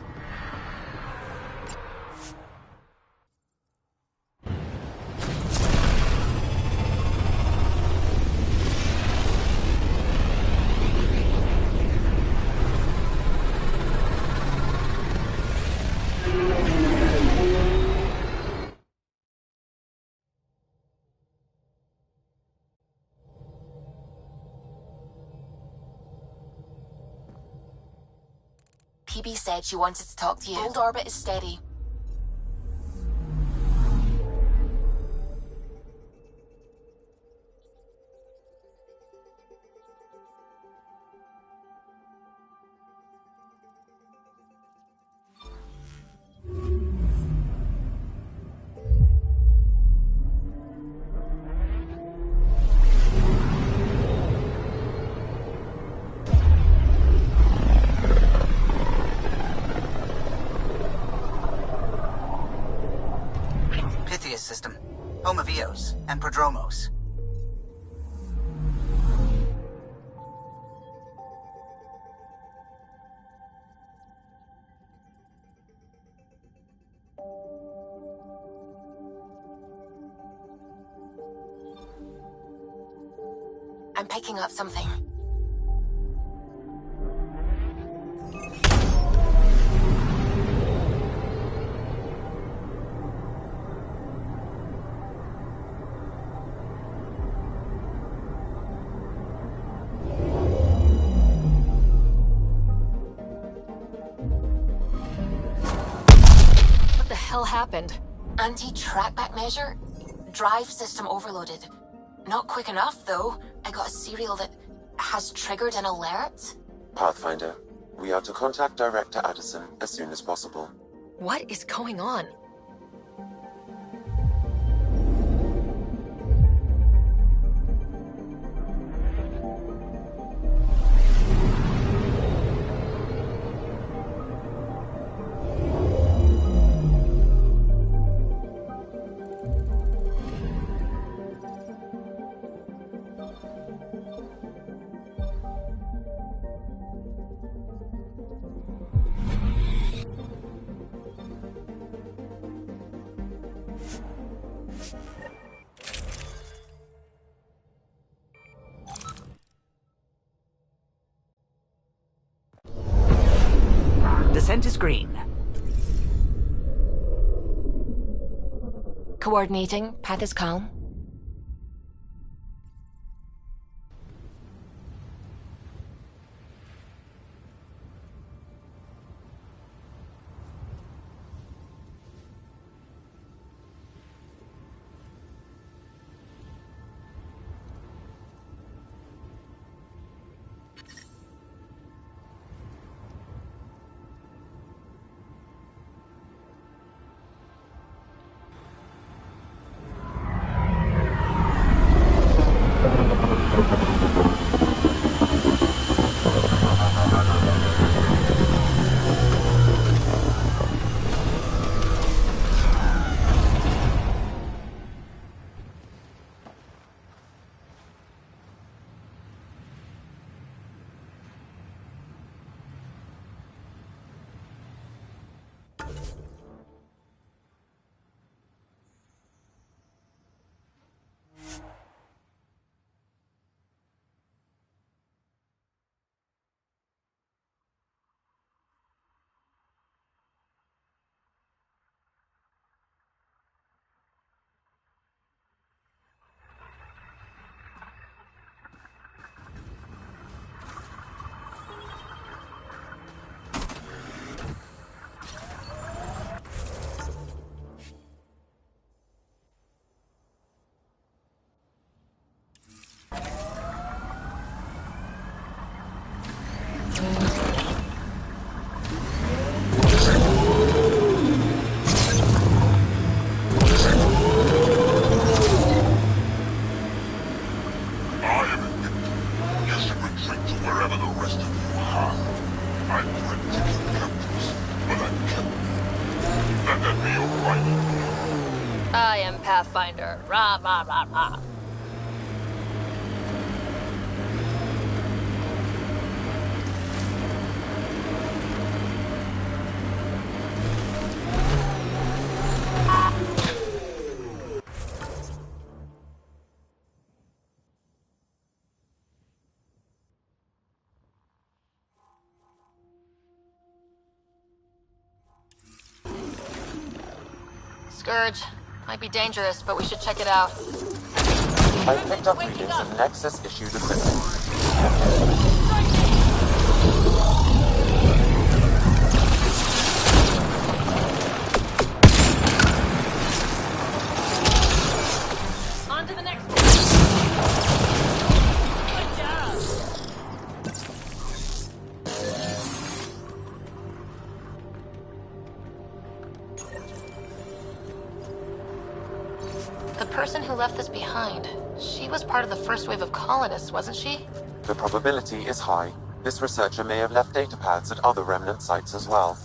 PB said she wanted to talk to you. Old orbit is steady. System, home of Eos and Prodromos. I'm picking up something. What the hell happened? Anti-trackback measure? Drive system overloaded. Not quick enough, though. I got a serial that has triggered an alert. Pathfinder, we are to contact Director Addison as soon as possible. What is going on? Descent is green. Coordinating. Path is calm. I am Pathfinder. Rah, rah, rah, rah. Scourge. Might be dangerous, but we should check it out. I picked up readings of Nexus-issued equipment. On to the next one. Good job. The person who left this behind, she was part of the first wave of colonists, wasn't she? The probability is high. This researcher may have left data pads at other remnant sites as well.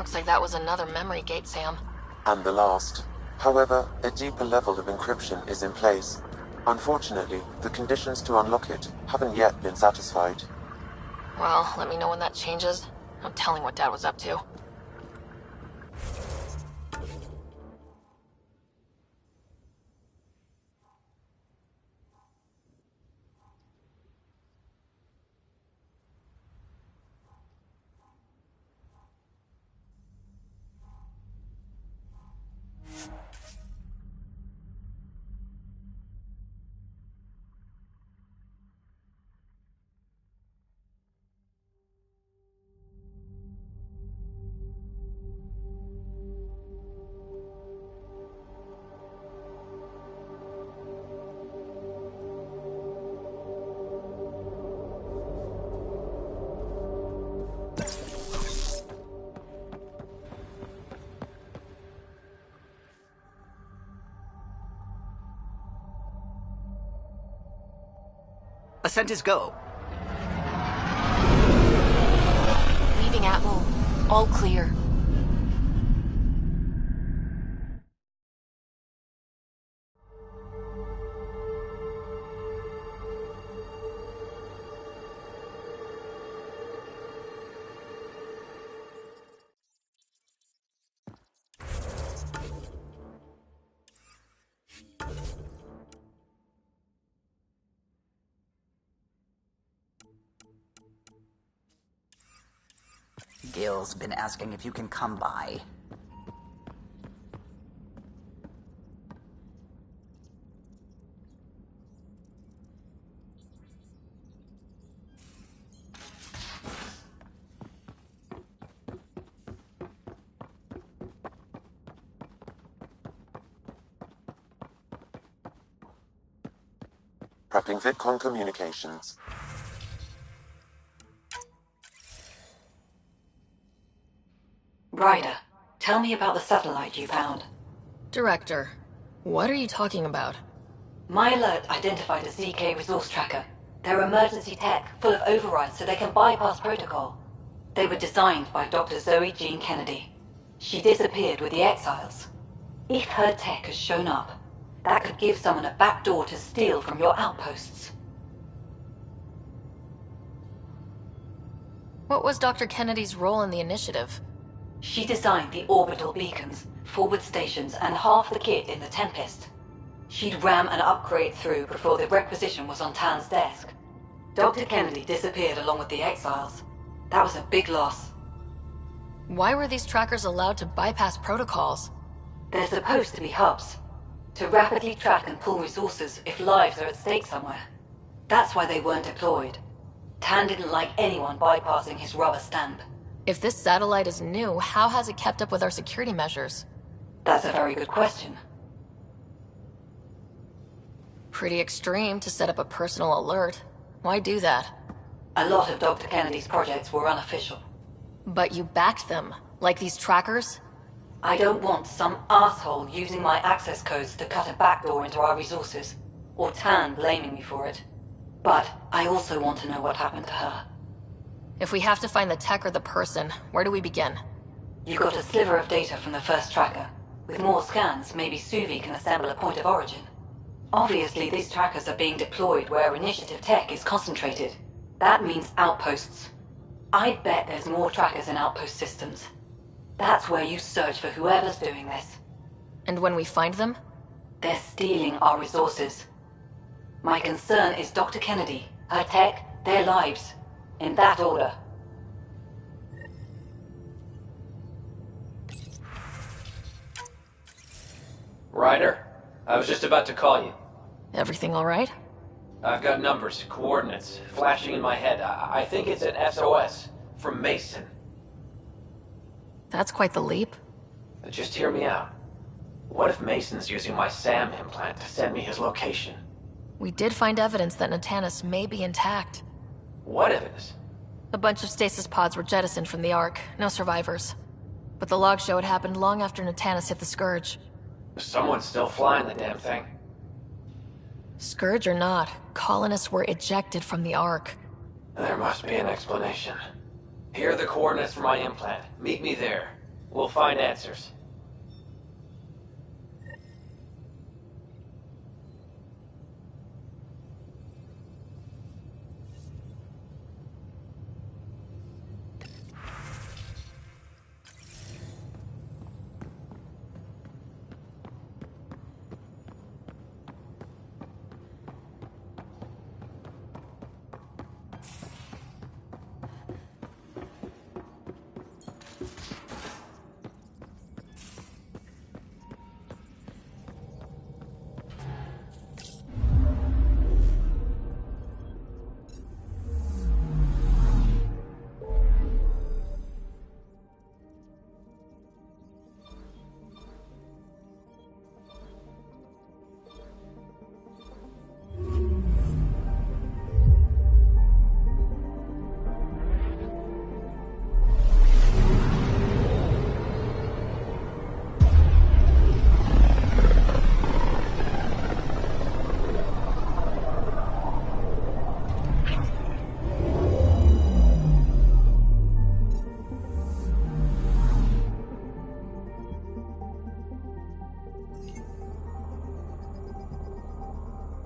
Looks like that was another memory gate, Sam. And the last. However, a deeper level of encryption is in place. Unfortunately, the conditions to unlock it haven't yet been satisfied. Well, let me know when that changes. No telling what Dad was up to. Ascent is go. Leaving Atmo. All clear. Gil's been asking if you can come by. Prepping VidCon communications. Ryder, tell me about the satellite you found. Director, what are you talking about? My alert identified a ZK resource tracker. They're emergency tech, full of overrides so they can bypass protocol. They were designed by Dr. Zoe Jean Kennedy. She disappeared with the Exiles. If her tech has shown up, that could give someone a backdoor to steal from your outposts. What was Dr. Kennedy's role in the initiative? She designed the orbital beacons, forward stations, and half the kit in the Tempest. She'd ram an upgrade through before the requisition was on Tan's desk. Dr. Kennedy disappeared along with the Exiles. That was a big loss. Why were these trackers allowed to bypass protocols? They're supposed to be hubs, to rapidly track and pull resources if lives are at stake somewhere. That's why they weren't deployed. Tan didn't like anyone bypassing his rubber stamp. If this satellite is new, how has it kept up with our security measures? That's a very good question. Pretty extreme to set up a personal alert. Why do that? A lot of Dr. Kennedy's projects were unofficial. But you backed them, like these trackers? I don't want some asshole using my access codes to cut a backdoor into our resources, or Tan blaming me for it. But I also want to know what happened to her. If we have to find the tech or the person, where do we begin? You got a sliver of data from the first tracker. With more scans, maybe Suvi can assemble a point of origin. Obviously, these trackers are being deployed where initiative tech is concentrated. That means outposts. I bet there's more trackers in outpost systems. That's where you search for whoever's doing this. And when we find them? They're stealing our resources. My concern is Dr. Kennedy, her tech, their lives. In that order. Ryder, I was just about to call you. Everything all right? I've got numbers, coordinates, flashing in my head. I think it's an SOS from Mason. That's quite the leap. Just hear me out. What if Mason's using my SAM implant to send me his location? We did find evidence that Natanus may be intact. What evidence? A bunch of stasis pods were jettisoned from the Ark. No survivors. But the logs show it happened long after Natanus hit the Scourge. Someone's still flying the damn thing. Scourge or not, colonists were ejected from the Ark. There must be an explanation. Here are the coordinates for my implant. Meet me there. We'll find answers.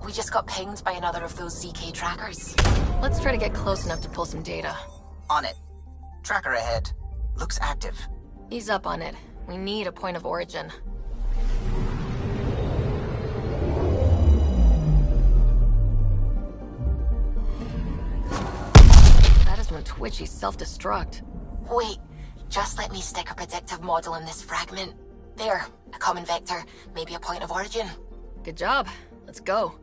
We just got pinged by another of those ZK trackers. Let's try to get close enough to pull some data. On it. Tracker ahead. Looks active. He's up on it. We need a point of origin. That is when Twitchy's self-destruct. Wait, just let me stick a predictive model in this fragment. There, a common vector, maybe a point of origin. Good job. Let's go.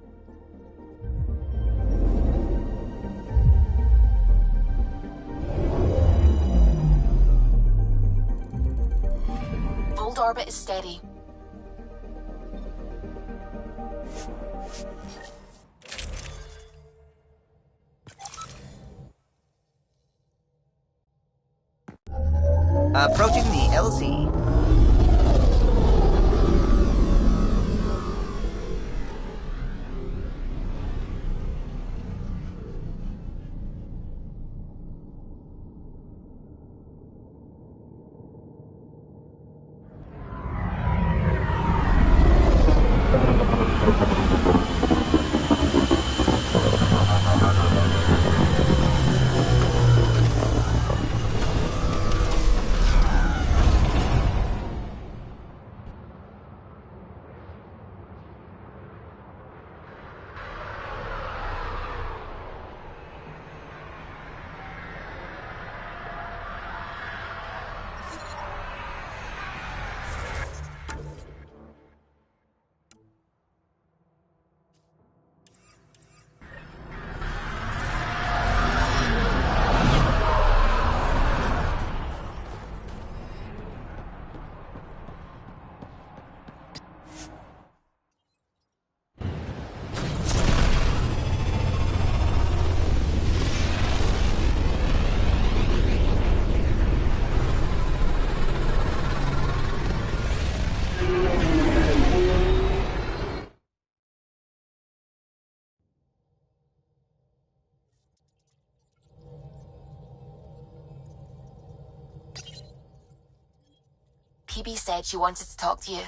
Fold orbit is steady. Approaching the LZ. PB said she wanted to talk to you.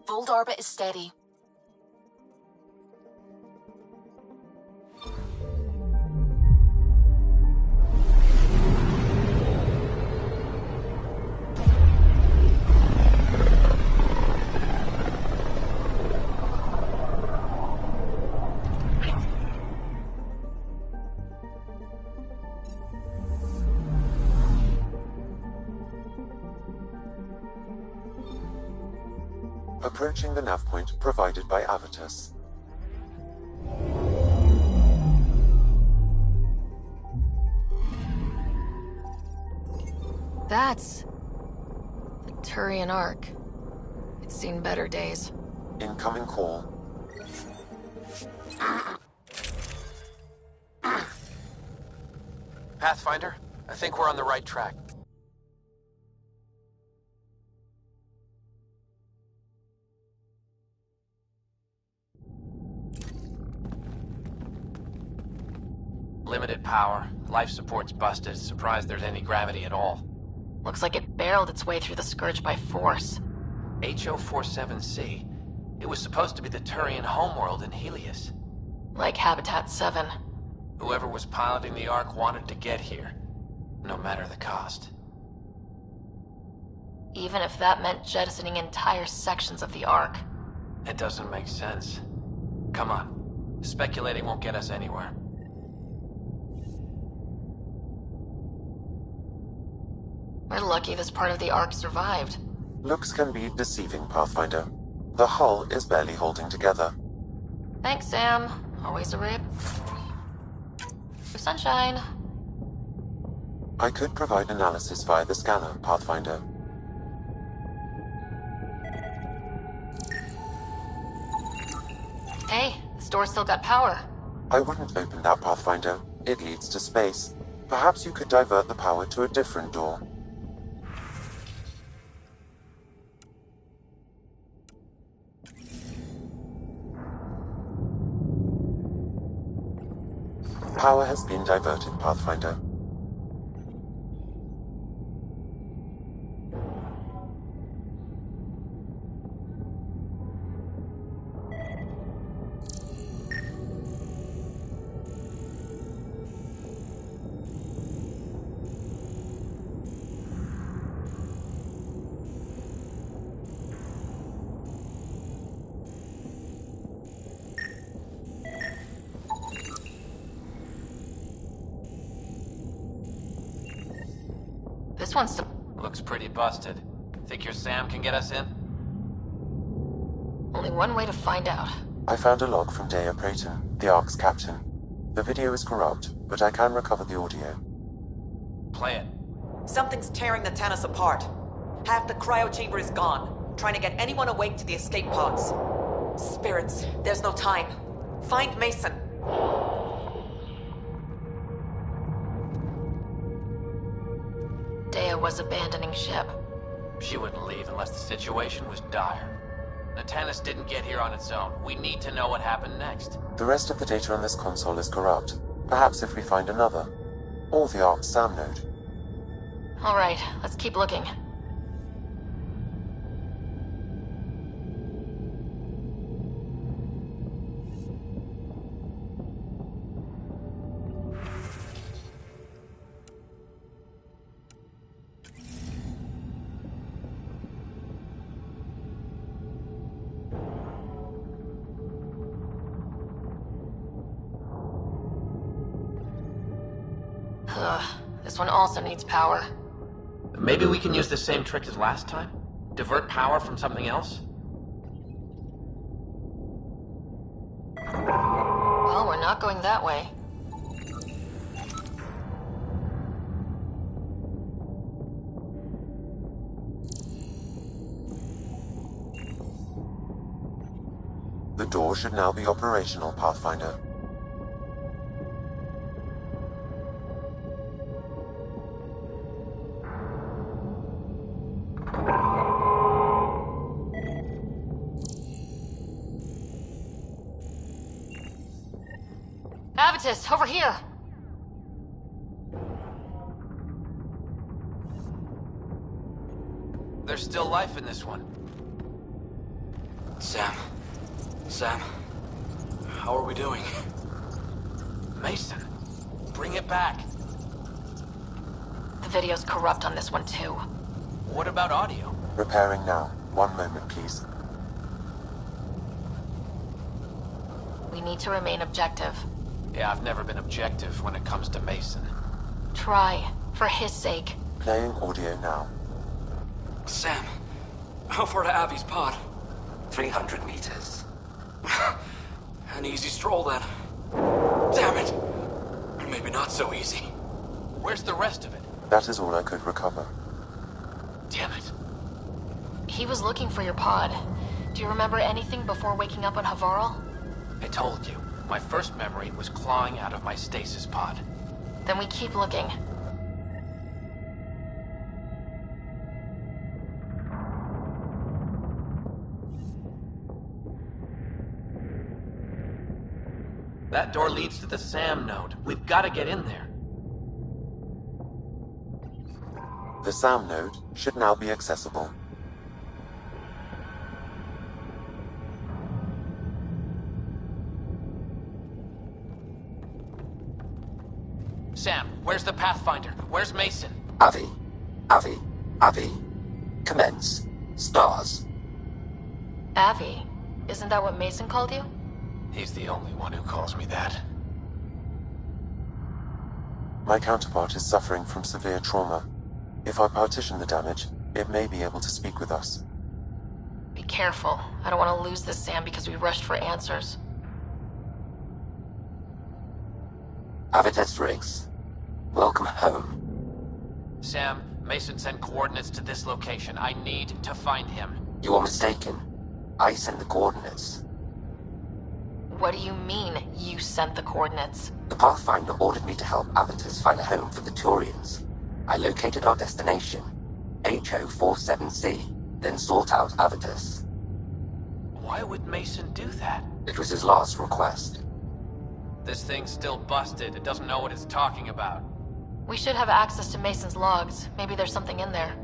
Fold orbit is steady. Approaching the nav point provided by Avitus. That's the Turian Ark. It's seen better days. Incoming call. Pathfinder, I think we're on the right track. Limited power, life support's busted, surprised there's any gravity at all. Looks like it barreled its way through the Scourge by force. HO-47C. It was supposed to be the Turian homeworld in Helios. Like Habitat 7. Whoever was piloting the Ark wanted to get here, no matter the cost. Even if that meant jettisoning entire sections of the Ark. It doesn't make sense. Come on. Speculating won't get us anywhere. We're lucky this part of the Ark survived. Looks can be deceiving, Pathfinder. The hull is barely holding together. Thanks, Sam. Always a rip. Sunshine. I could provide analysis via the scanner, Pathfinder. Hey, this door's still got power. I wouldn't open that, Pathfinder. It leads to space. Perhaps you could divert the power to a different door. Power has been diverted, Pathfinder. This one's still... Looks pretty busted. Think your Sam can get us in? Only one way to find out. I found a log from Dea Prayton, the Ark's captain. The video is corrupt, but I can recover the audio. Play it. Something's tearing the Tannis apart. Half the cryo chamber is gone, trying to get anyone awake to the escape pods. Spirits, there's no time. Find Mason. Dea was abandoning ship. She wouldn't leave unless the situation was dire. The Tannis didn't get here on its own. We need to know what happened next. The rest of the data on this console is corrupt. Perhaps if we find another. Or the Ark's SAM node. Alright, let's keep looking. This one also needs power. Maybe we can use the same trick as last time? Divert power from something else? Well, we're not going that way. The door should now be operational, Pathfinder. Avitus, over here! There's still life in this one. Sam, how are we doing? Mason, bring it back. The video's corrupt on this one too. What about audio? Repairing now. 1 moment, please. We need to remain objective. Yeah, I've never been objective when it comes to Mason. Try, for his sake. Playing audio now. Sam, how far to Abby's pod? 300 meters. An easy stroll then. Damn it! Maybe not so easy. Where's the rest of it? That is all I could recover. Damn it. He was looking for your pod. Do you remember anything before waking up on Havarl? I told you. My first memory was clawing out of my stasis pod. Then we keep looking. That door leads to the SAM node. We've got to get in there. The SAM node should now be accessible. Sam, where's the Pathfinder? Where's Mason? Avi. Commence. Stars. Avi? Isn't that what Mason called you? He's the only one who calls me that. My counterpart is suffering from severe trauma. If I partition the damage, it may be able to speak with us. Be careful. I don't want to lose this Sam because we rushed for answers. Avitus Riggs. Welcome home. Sam, Mason sent coordinates to this location. I need to find him. You are mistaken. I sent the coordinates. What do you mean, you sent the coordinates? The Pathfinder ordered me to help Avitus find a home for the Turians. I located our destination, HO47C, then sought out Avitus. Why would Mason do that? It was his last request. This thing's still busted. It doesn't know what it's talking about. We should have access to Mason's logs. Maybe there's something in there.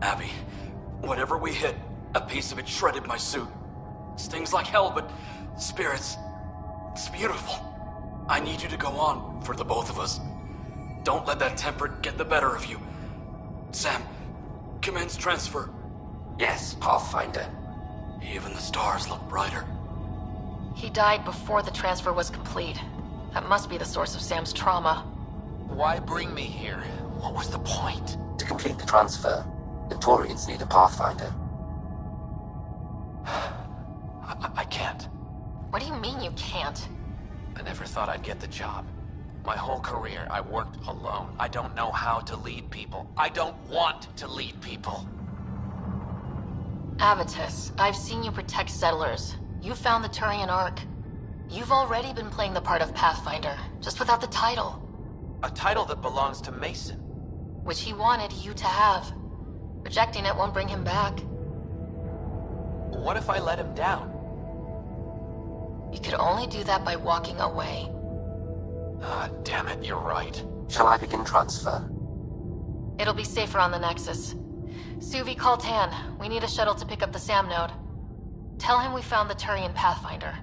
Abby, whatever we hit, a piece of it shredded my suit. Stings like hell, but spirits, it's beautiful. I need you to go on for the both of us. Don't let that temperate get the better of you. Sam, commence transfer. Yes, Pathfinder. Even the stars look brighter. He died before the transfer was complete. That must be the source of Sam's trauma. Why bring me here? What was the point? To complete the transfer, the Turians need a Pathfinder. I can't. What do you mean you can't? I never thought I'd get the job. My whole career, I worked alone. I don't know how to lead people. I don't want to lead people. Avitus, I've seen you protect settlers. You found the Turian Ark. You've already been playing the part of Pathfinder, just without the title. A title that belongs to Mason. Which he wanted you to have. Rejecting it won't bring him back. What if I let him down? You could only do that by walking away. Ah, damn it, you're right. Shall I begin transfer? It'll be safer on the Nexus. Suvi, call Tan. We need a shuttle to pick up the SAM node. Tell him we found the Turian Pathfinder.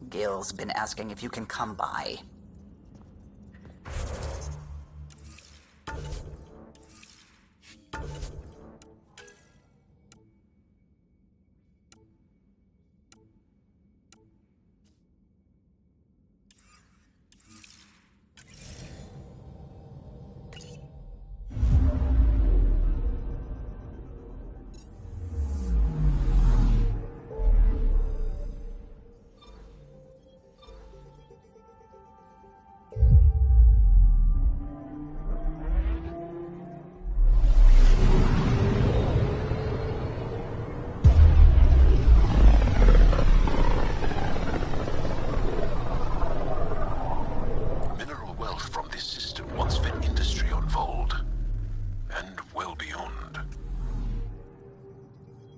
Gil's been asking if you can come by.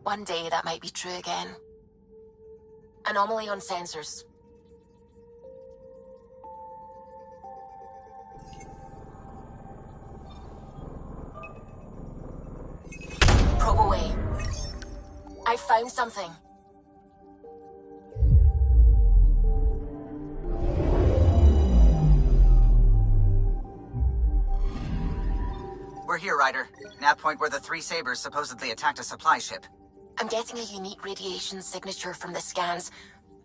One day that might be true again. Anomaly on sensors. Probe away. I found something. We're here, Ryder. Nav point where the three Sabers supposedly attacked a supply ship. I'm getting a unique radiation signature from the scans.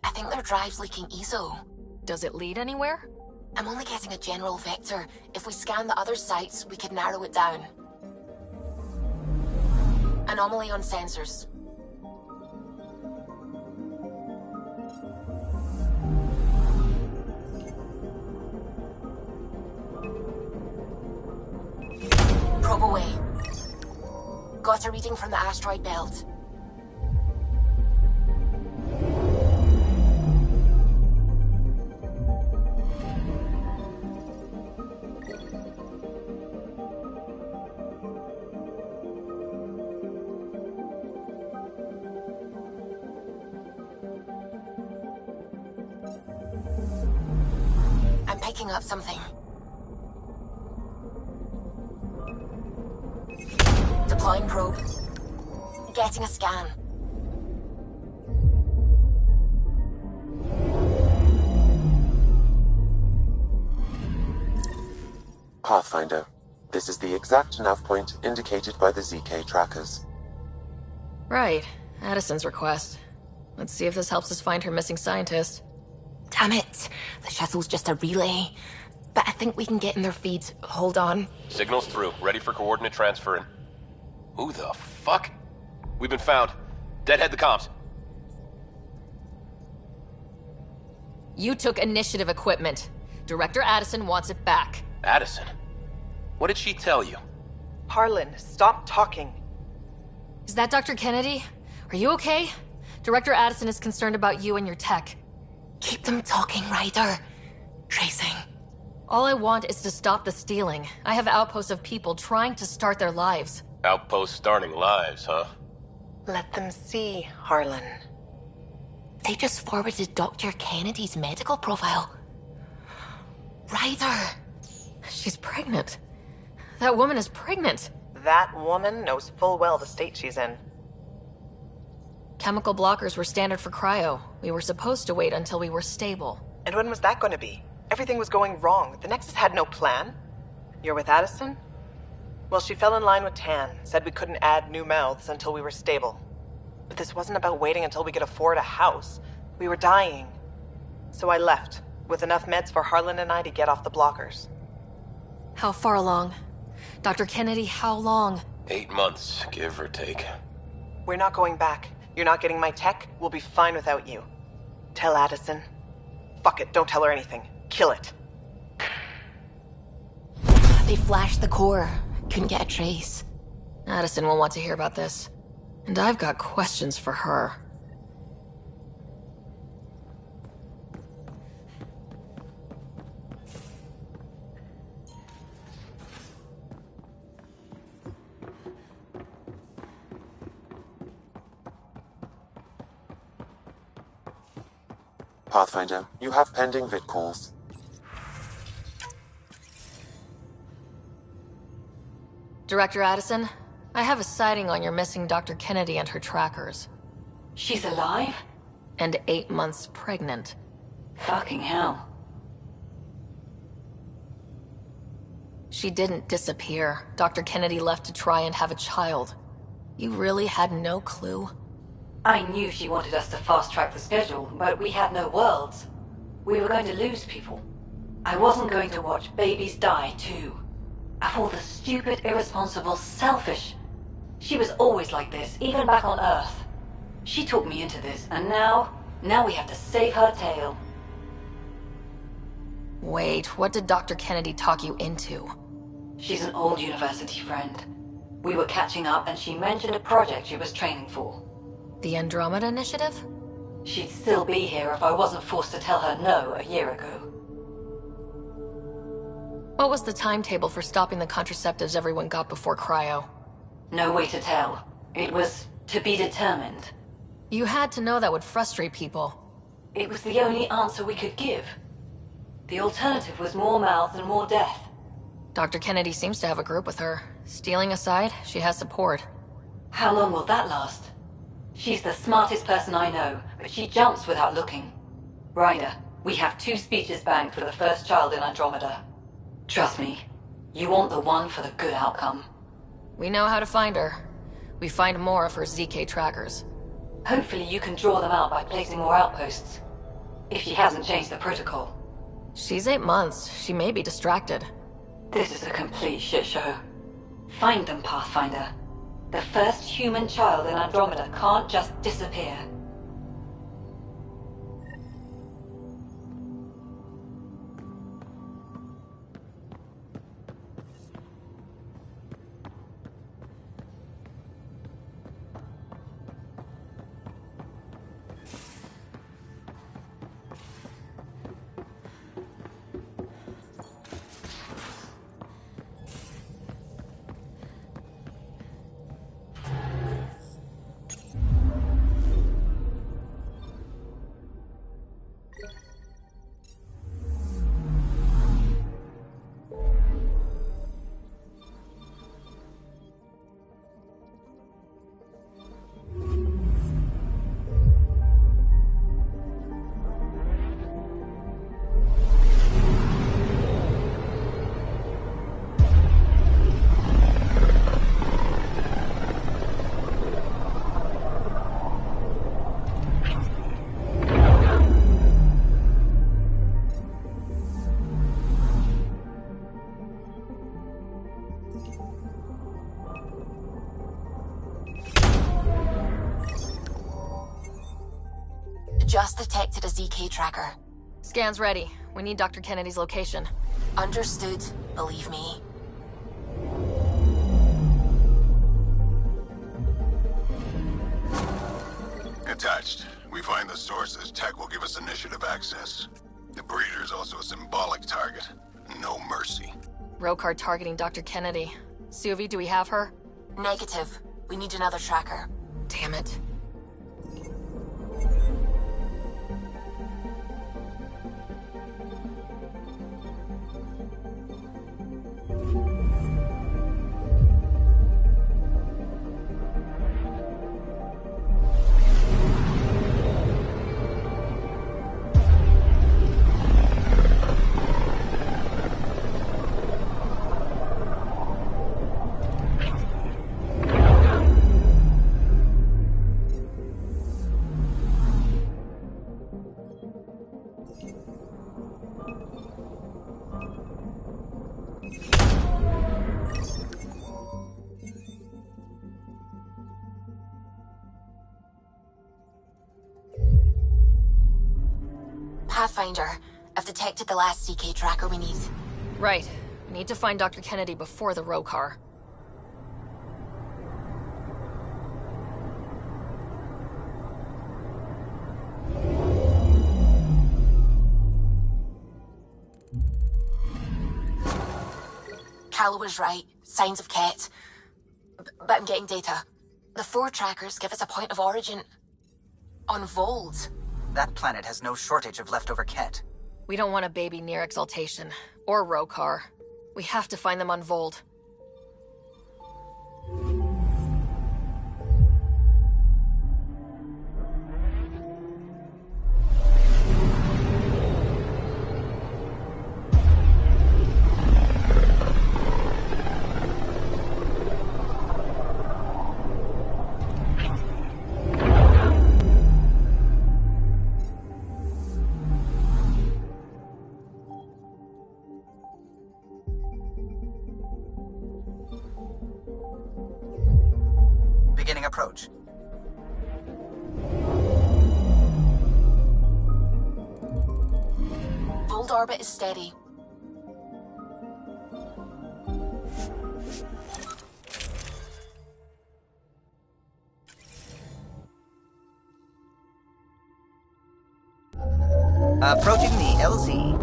I think their drive's leaking ESO. Does it lead anywhere? I'm only getting a general vector. If we scan the other sites, we could narrow it down. Anomaly on sensors. Probe away. Got a reading from the asteroid belt. I'm picking up something. Deploying probe. Getting a scan. Pathfinder, this is the exact nav point indicated by the ZK trackers. Right. Addison's request. Let's see if this helps us find her missing scientist. Damn it. The shuttle's just a relay. But I think we can get in their feeds. Hold on. Signal's through. Ready for coordinate transfer. Who the fuck? We've been found. Deadhead the comms. You took initiative equipment. Director Addison wants it back. Addison? What did she tell you? Harlan, stop talking. Is that Dr. Kennedy? Are you okay? Director Addison is concerned about you and your tech. Keep them talking, Ryder. Tracing. All I want is to stop the stealing. I have outposts of people trying to start their lives. Outpost starting lives, huh? Let them see, Harlan. They just forwarded Dr. Kennedy's medical profile. Ryder! She's pregnant. That woman is pregnant. That woman knows full well the state she's in. Chemical blockers were standard for cryo. We were supposed to wait until we were stable. And when was that going to be? Everything was going wrong. The Nexus had no plan. You're with Addison? Well, she fell in line with Tan, said we couldn't add new mouths until we were stable. But this wasn't about waiting until we could afford a house. We were dying. So I left, with enough meds for Harlan and I to get off the blockers. How far along? Dr. Kennedy, how long? 8 months, give or take. We're not going back. You're not getting my tech. We'll be fine without you. Tell Addison. Fuck it, don't tell her anything. Kill it. They flashed the core. Couldn't get a trace. Addison will want to hear about this. And I've got questions for her. Pathfinder, you have pending vid calls. Director Addison, I have a sighting on your missing Dr. Kennedy and her trackers. She's alive? And 8 months pregnant. Fucking hell. She didn't disappear. Dr. Kennedy left to try and have a child. You really had no clue? I knew she wanted us to fast-track the schedule, but we had no worlds. We were going to lose people. I wasn't going to watch babies die, too. Of all the stupid, irresponsible, selfish... She was always like this, even back on Earth. She talked me into this, and now we have to save her tail. Wait, what did Dr. Kennedy talk you into? She's an old university friend. We were catching up, and she mentioned a project she was training for. The Andromeda Initiative? She'd still be here if I wasn't forced to tell her no a year ago. What was the timetable for stopping the contraceptives everyone got before cryo? No way to tell. It was to be determined. You had to know that would frustrate people. It was the only answer we could give. The alternative was more mouths and more death. Dr. Kennedy seems to have a group with her. Stealing aside, she has support. How long will that last? She's the smartest person I know, but she jumps without looking. Ryder, we have 2 speeches banked for the first child in Andromeda. Trust me, you want the one for the good outcome. We know how to find her. We find more of her ZK trackers. Hopefully you can draw them out by placing more outposts. If she hasn't changed the protocol. She's 8 months. She may be distracted. This is a complete shit show. Find them, Pathfinder. The first human child in Andromeda can't just disappear. tracker. Scan's ready. We need Dr. Kennedy's location. Understood, believe me. Attached. We find the source. This tech will give us initiative access. The breeder is also a symbolic target. No mercy. Rokar targeting Dr. Kennedy. Suvi, do we have her? Negative. We need another tracker. Damn it. Pathfinder, I've detected the last CK tracker we need. Right. We need to find Dr. Kennedy before the Rokar. Cal was right. Signs of Ket. But I'm getting data. The 4 trackers give us a point of origin on Vold. That planet has no shortage of leftover Ket. We don't want a baby near Exaltation. Or Rokar. We have to find them on Vold. Beginning approach. Vold orbit is steady. Approaching the LZ.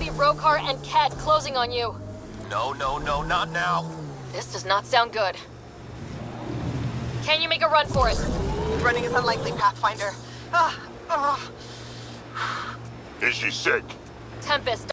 be Rokar and Ket closing on you. No, not now. This does not sound good. Can you make a run for it? Running is unlikely, Pathfinder. Is she sick? Tempest.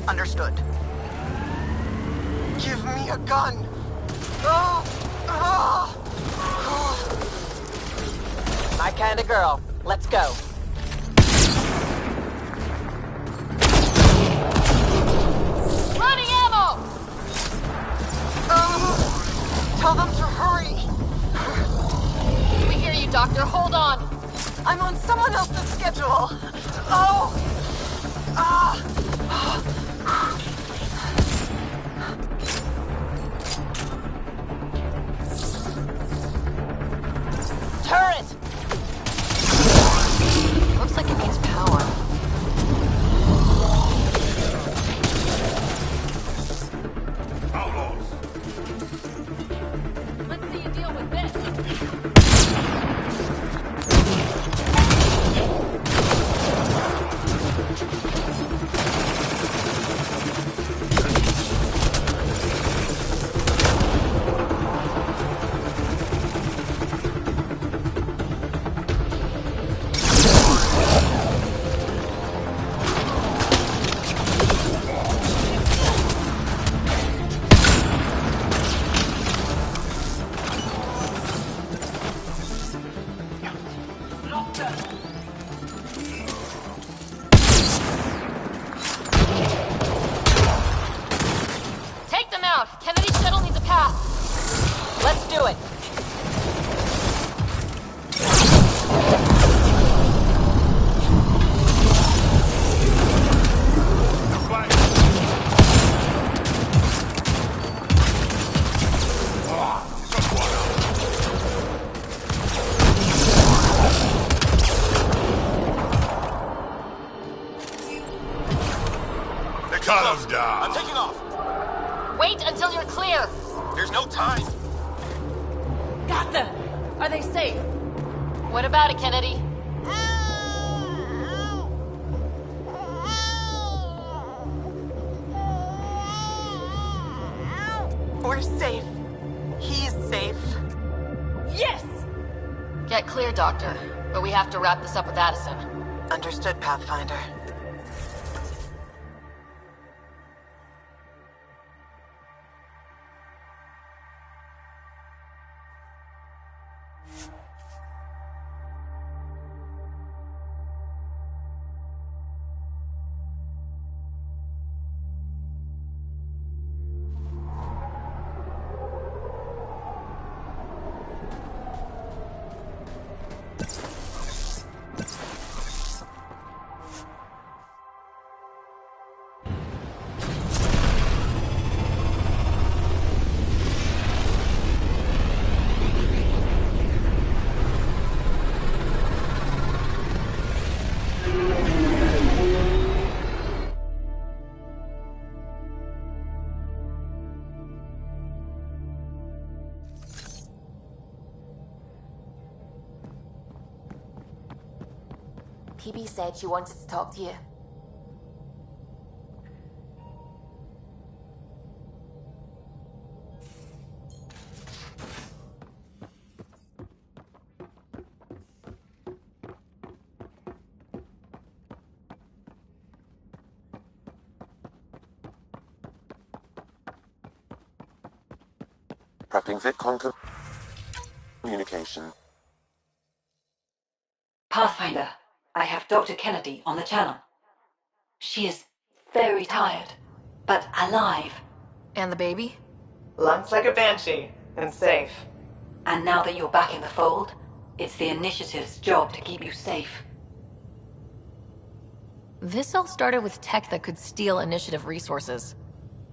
Understood. Give me a gun! Ah! Ah! My kind of girl. Let's go. Running ammo! Doctor. Hold on. I'm on someone else's schedule. Oh! Ah! Turret! Looks like it needs power. Let's see you deal with this. Take them out! Kennedy's shuttle needs a path! Let's do it. The column's down. I'm taking off. Wait until you're clear! There's no time. Got them! Are they safe? What about it, Kennedy? We're safe. He's safe. Yes! Get clear, Doctor. But we have to wrap this up with Addison. Understood, Pathfinder. PB said she wanted to talk to you. Prepping VidCon communication. Pathfinder, I have Dr. Kennedy on the channel. She is very tired, but alive. And the baby? Lungs like a banshee, and safe. And now that you're back in the fold, it's the Initiative's job to keep you safe. This all started with tech that could steal Initiative resources.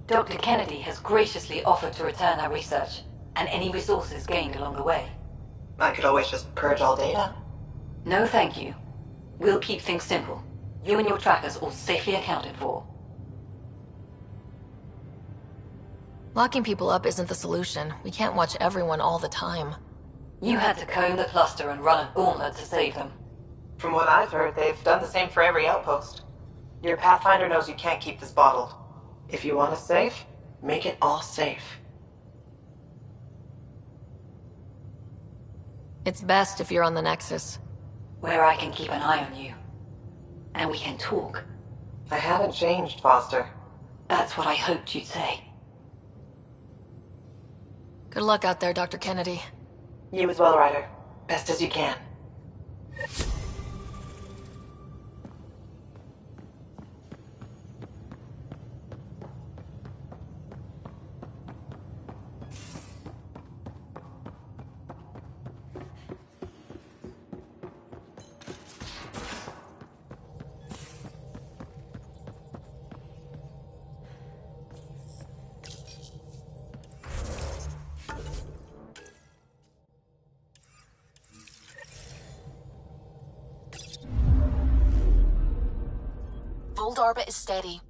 Dr. Kennedy has graciously offered to return our research, and any resources gained along the way. I could always just purge all data. No thank you. We'll keep things simple. You and your trackers all safely accounted for. Locking people up isn't the solution. We can't watch everyone all the time. You had to comb the cluster and run a gauntlet to save them. From what I've heard, they've done the same for every outpost. Your Pathfinder knows you can't keep this bottled. If you want us safe, make it all safe. It's best if you're on the Nexus. Where I can keep an eye on you. And we can talk. I haven't changed, Foster. That's what I hoped you'd say. Good luck out there, Dr. Kennedy. You as well, Ryder. Best as you can. Hold orbit is steady.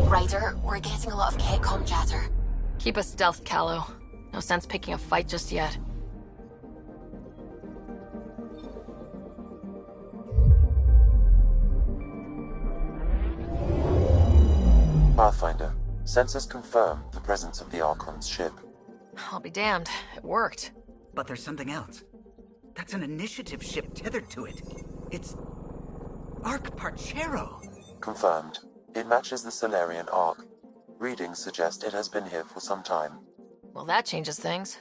Ryder, we're getting a lot of Ketcom chatter. Keep a stealth, Callow. No sense picking a fight just yet. Pathfinder, sensors confirm the presence of the Archon's ship. I'll be damned. It worked. But there's something else. That's an initiative ship tethered to it. It's... Arc Parchero. Confirmed. It matches the Solarian Arc. Readings suggest it has been here for some time. Well, that changes things.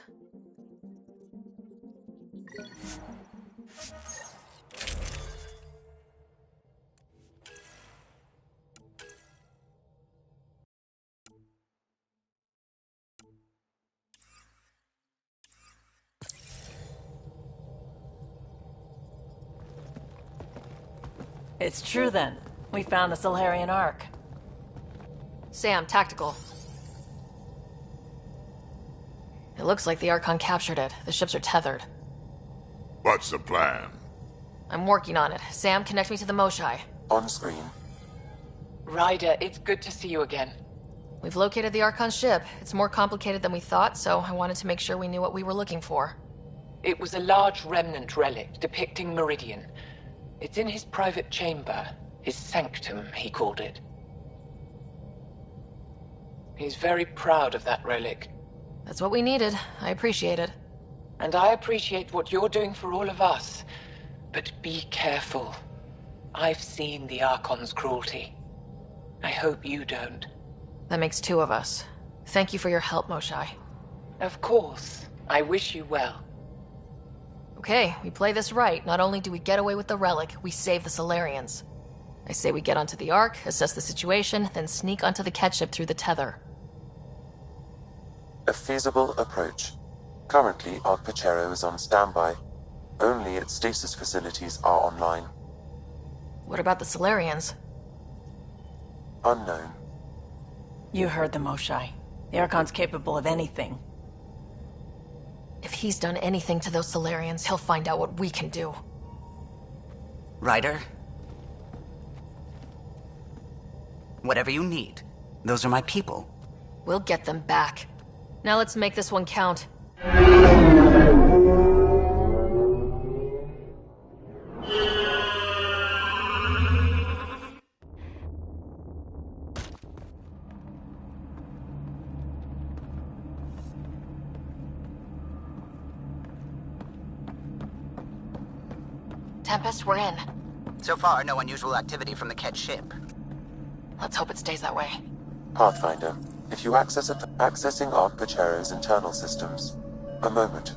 It's true then. We found the Solarian Ark. Sam, tactical. It looks like the Archon captured it. The ships are tethered. What's the plan? I'm working on it. Sam, connect me to the Moshai. On screen. Ryder, it's good to see you again. We've located the Archon ship. It's more complicated than we thought, so I wanted to make sure we knew what we were looking for. It was a large remnant relic depicting Meridian. It's in his private chamber. His sanctum, he called it. He's very proud of that relic. That's what we needed. I appreciate it. And I appreciate what you're doing for all of us. But be careful. I've seen the Archon's cruelty. I hope you don't. That makes two of us. Thank you for your help, Moshai. Of course. I wish you well. Okay, we play this right. Not only do we get away with the relic, we save the Solarians. I say we get onto the Ark, assess the situation, then sneak onto the Ketship through the tether. A feasible approach. Currently, Arc Pachero is on standby. Only its stasis facilities are online. What about the Solarians? Unknown. You heard the Moshai. The Archon's capable of anything. If he's done anything to those Solarians, he'll find out what we can do. Ryder? Whatever you need. Those are my people. We'll get them back. Now let's make this one count. Tempest, we're in. So far, no unusual activity from the Ket ship. Let's hope it stays that way. Pathfinder, if you accessing Arc Pachero's internal systems. A moment.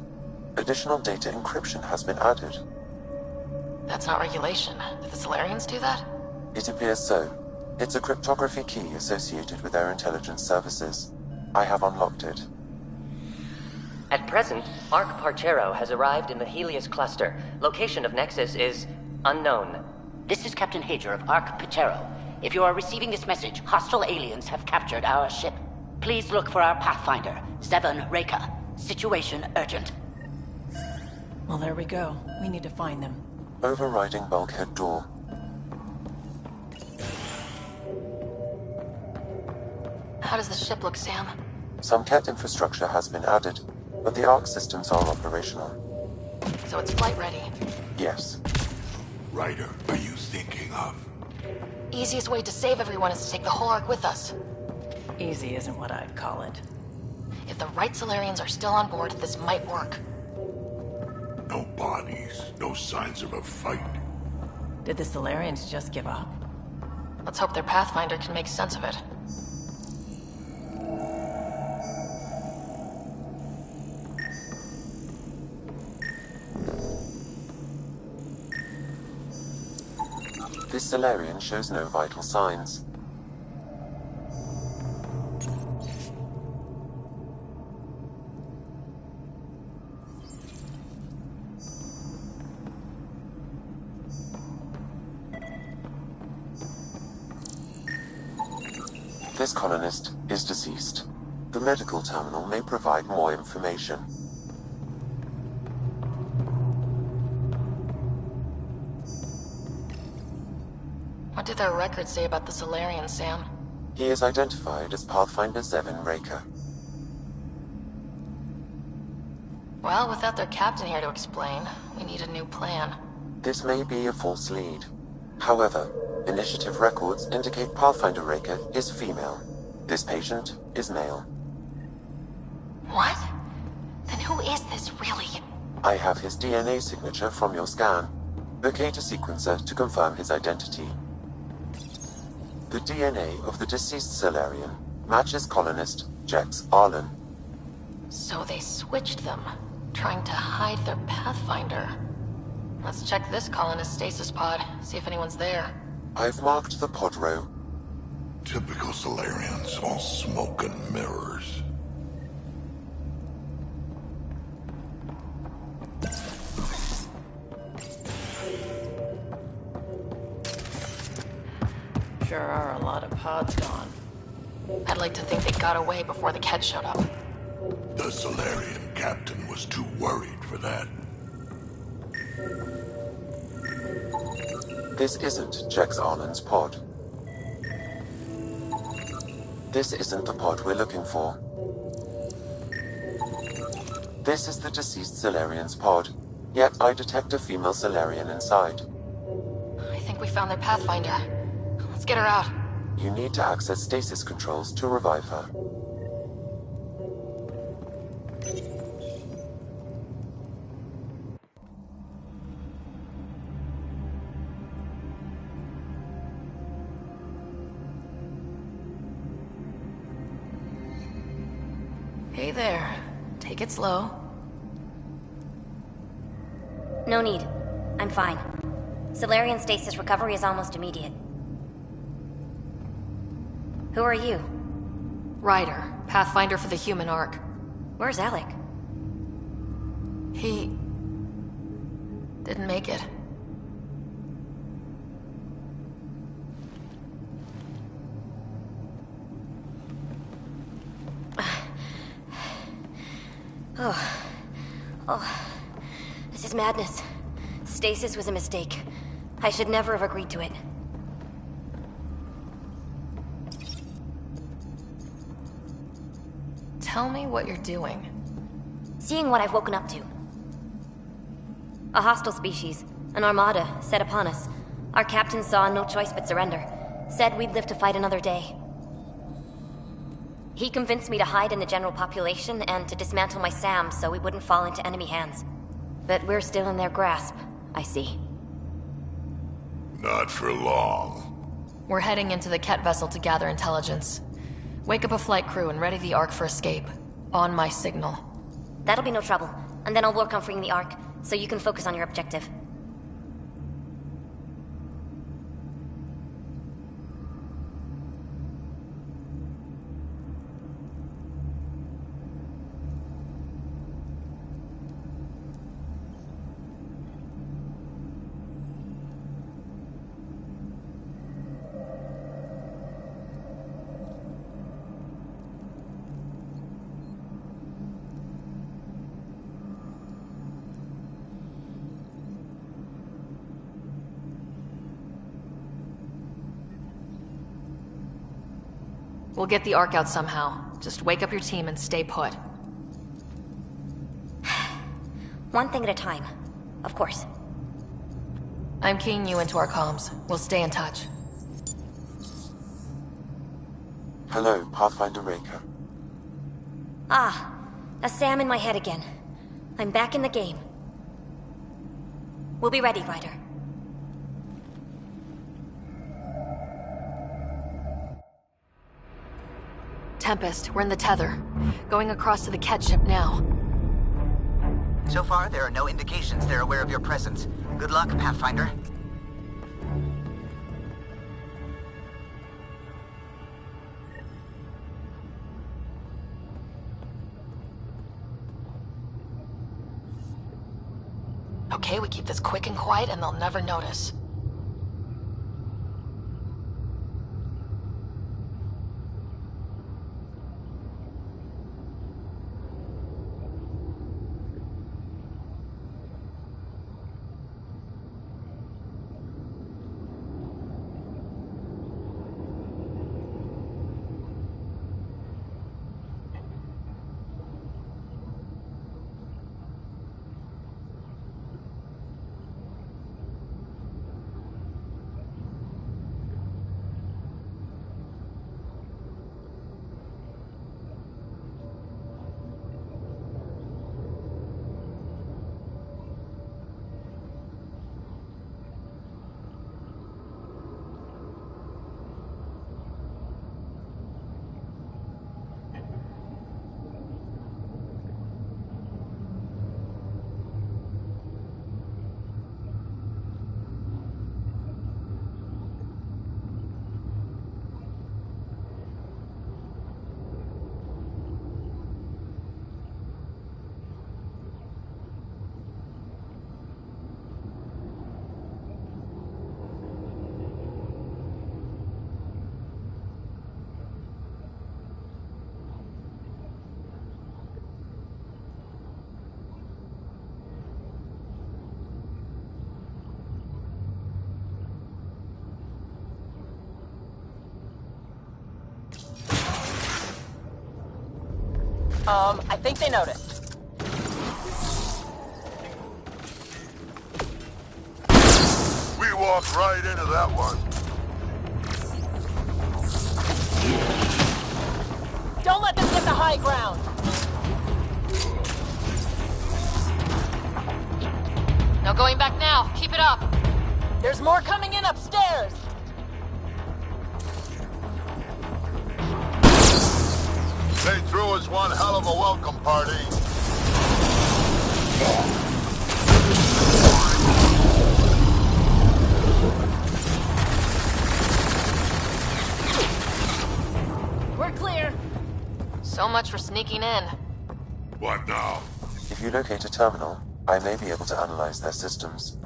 Additional data encryption has been added. That's not regulation. Did the Solarians do that? It appears so. It's a cryptography key associated with their intelligence services. I have unlocked it. At present, Arc Parchero has arrived in the Helios cluster. Location of Nexus is unknown. This is Captain Hager of Arc Pachero. If you are receiving this message, hostile aliens have captured our ship. Please look for our Pathfinder, Zevon Reka. Situation urgent. Well, there we go. We need to find them. Overriding bulkhead door. How does the ship look, Sam? Some Ket infrastructure has been added, but the Arc systems are operational. So it's flight ready? Yes. Ryder, are you thinking of? Easiest way to save everyone is to take the whole Ark with us. Easy isn't what I'd call it. If the right Solarians are still on board, this might work. No bodies, no signs of a fight. Did the Solarians just give up? Let's hope their Pathfinder can make sense of it. This Solarian shows no vital signs. This colonist is deceased. The medical terminal may provide more information. What do their records say about the Solarian, Sam? He is identified as Pathfinder 7 Raker. Well, without their captain here to explain, we need a new plan. This may be a false lead. However, initiative records indicate Pathfinder Raker is female. This patient is male. What? Then who is this, really? I have his DNA signature from your scan. Locate a sequencer to confirm his identity. The DNA of the deceased Solarian matches colonist Jex Arlen. So they switched them, trying to hide their Pathfinder. Let's check this colonist stasis pod, see if anyone's there. I've marked the pod row. Typical Solarians, all smoke and mirrors. Sure are a lot of pods gone. I'd like to think they got away before the Kett showed up. The Solarian captain was too worried for that. This isn't Jex Arlen's pod. This isn't the pod we're looking for. This is the deceased Solarian's pod, yet I detect a female Solarian inside. I think we found their Pathfinder. Let's get her out. You need to access stasis controls to revive her. Hey there. Take it slow. No need. I'm fine. Solarian stasis recovery is almost immediate. Who are you? Ryder, Pathfinder for the human Ark. Where's Alec? He... didn't make it. Oh. This is madness. Stasis was a mistake. I should never have agreed to it. Tell me what you're doing. Seeing what I've woken up to. A hostile species, an armada, set upon us. Our captain saw no choice but surrender. Said we'd live to fight another day. He convinced me to hide in the general population and to dismantle my SAM so we wouldn't fall into enemy hands. But we're still in their grasp, I see. Not for long. We're heading into the Kett vessel to gather intelligence. Wake up a flight crew and ready the Ark for escape. On my signal. That'll be no trouble. And then I'll work on freeing the Ark, so you can focus on your objective. We'll get the Ark out somehow. Just wake up your team and stay put. One thing at a time. Of course. I'm keying you into our comms. We'll stay in touch. Hello, Pathfinder Raker. Ah, a SAM in my head again. I'm back in the game. We'll be ready, Ryder. Tempest, we're in the tether. Going across to the Kett ship now. So far, there are no indications they're aware of your presence. Good luck, Pathfinder. Okay, we keep this quick and quiet and they'll never notice. I think they noticed. We walked right into that one. Don't let them get the high ground. No going back now. Keep it up. There's more coming in upstairs. They threw us one hell of a welcome party. We're clear. So much for sneaking in. What now? If you locate a terminal, I may be able to analyze their systems.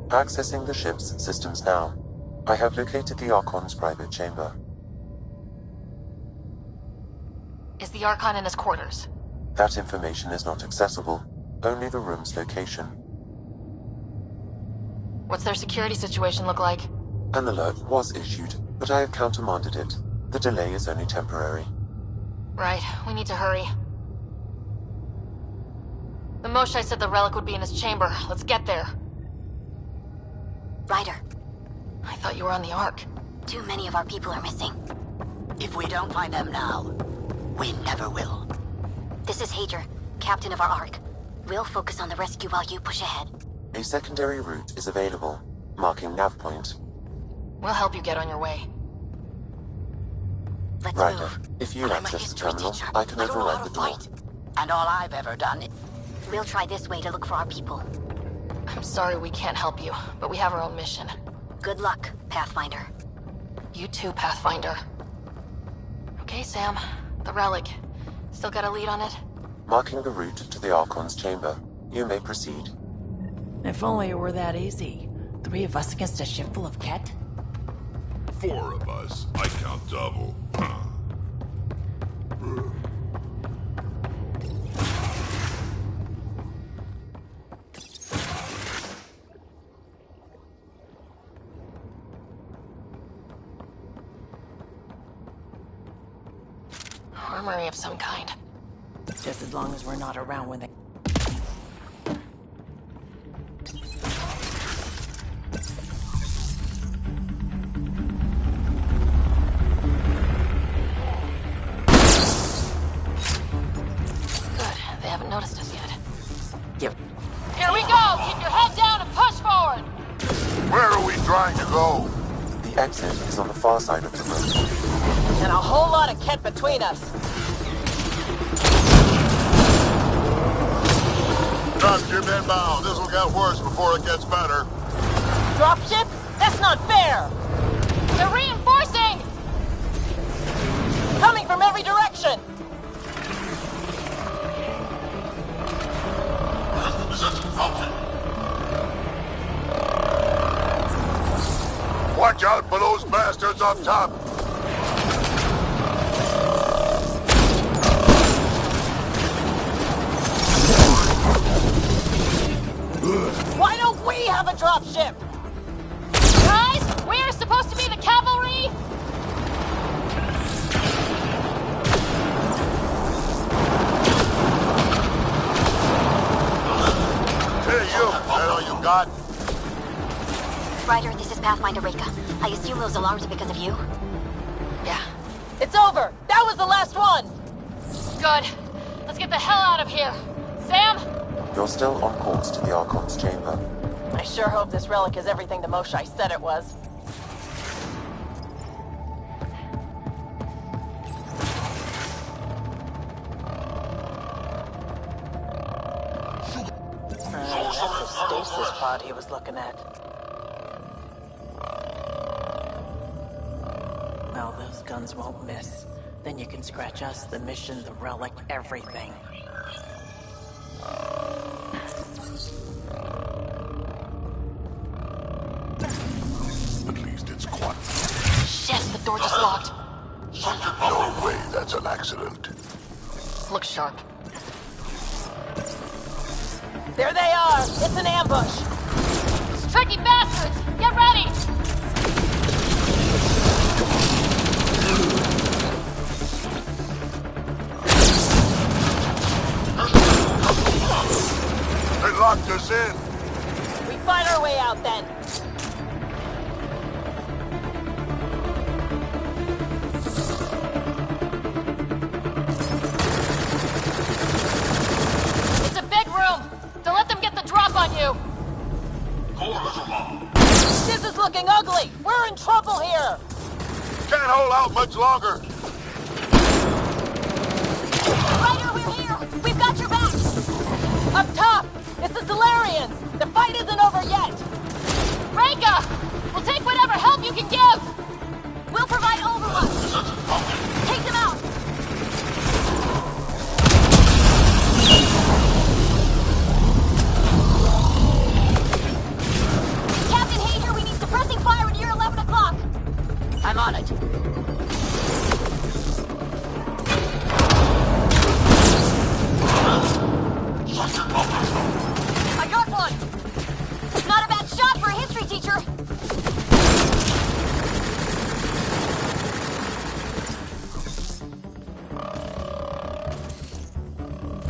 Accessing the ship's systems now. I have located the Archon's private chamber. Is the Archon in his quarters? That information is not accessible, only the room's location. What's their security situation look like? An alert was issued, but I have countermanded it. The delay is only temporary. Right, we need to hurry. The Moshai said the relic would be in his chamber. Let's get there. Ryder, I thought you were on the Ark. too many of our people are missing. If we don't find them now, we never will. This is Hager, captain of our Ark. We'll focus on the rescue while you push ahead. A secondary route is available, marking nav point. We'll help you get on your way. Let's Ryder, move. if you I'm a access the history terminal, teacher. I can I don't know override how the to door. fight. And all I've ever done is... We'll try this way to look for our people. I'm sorry we can't help you, but we have our own mission. Good luck, Pathfinder. You too, Pathfinder. Okay, Sam. The relic. Still got a lead on it? Marking the route to the Archon's chamber. You may proceed. If only it were that easy. 3 of us against a ship full of Ket? 4 of us. I count double. Armory of some kind. Just as long as we're not around when they... Good. They haven't noticed us yet. Yep. Here we go! Keep your head down and push forward! Where are we trying to go? The exit is on the far side of the room. And a whole lot of Ket between us. Dropship inbound. This'll get worse before it gets better. Dropship? That's not fair! They're reinforcing! Coming from every direction! Watch out for those bastards up top. Why don't we have a dropship? Guys, we are supposed to be the cavalry! Hey, you. That all you got? Ryder, this is Pathfinder Reka. I assume those alarms are because of you? Yeah. It's over! That was the last one! Good. Let's get the hell out of here. Sam? You're still on course to the Archon's chamber. I sure hope this relic is everything the Moshai said it was. That's the stasis pod he was looking at. Well, those guns won't miss. Then you can scratch us, the mission, the relic, everything. At least it's quiet. Shit, the door just locked. No way that's an accident. Look sharp. There they are! It's an ambush! Tricky bastards! Get ready! They locked us in. We find our way out then. It's a big room. Don't let them get the drop on you. This is looking ugly! We're in trouble here! Can't hold out much longer. Ryder, we're here! We've got your back! Up top! It's the Solarians! The fight isn't over yet! Reka! We'll take whatever help you can give! We'll provide overwatch! Take them out! Captain Hager, we need suppressing fire near 11 o'clock! I'm on it. I got one! Not a bad shot for a history teacher!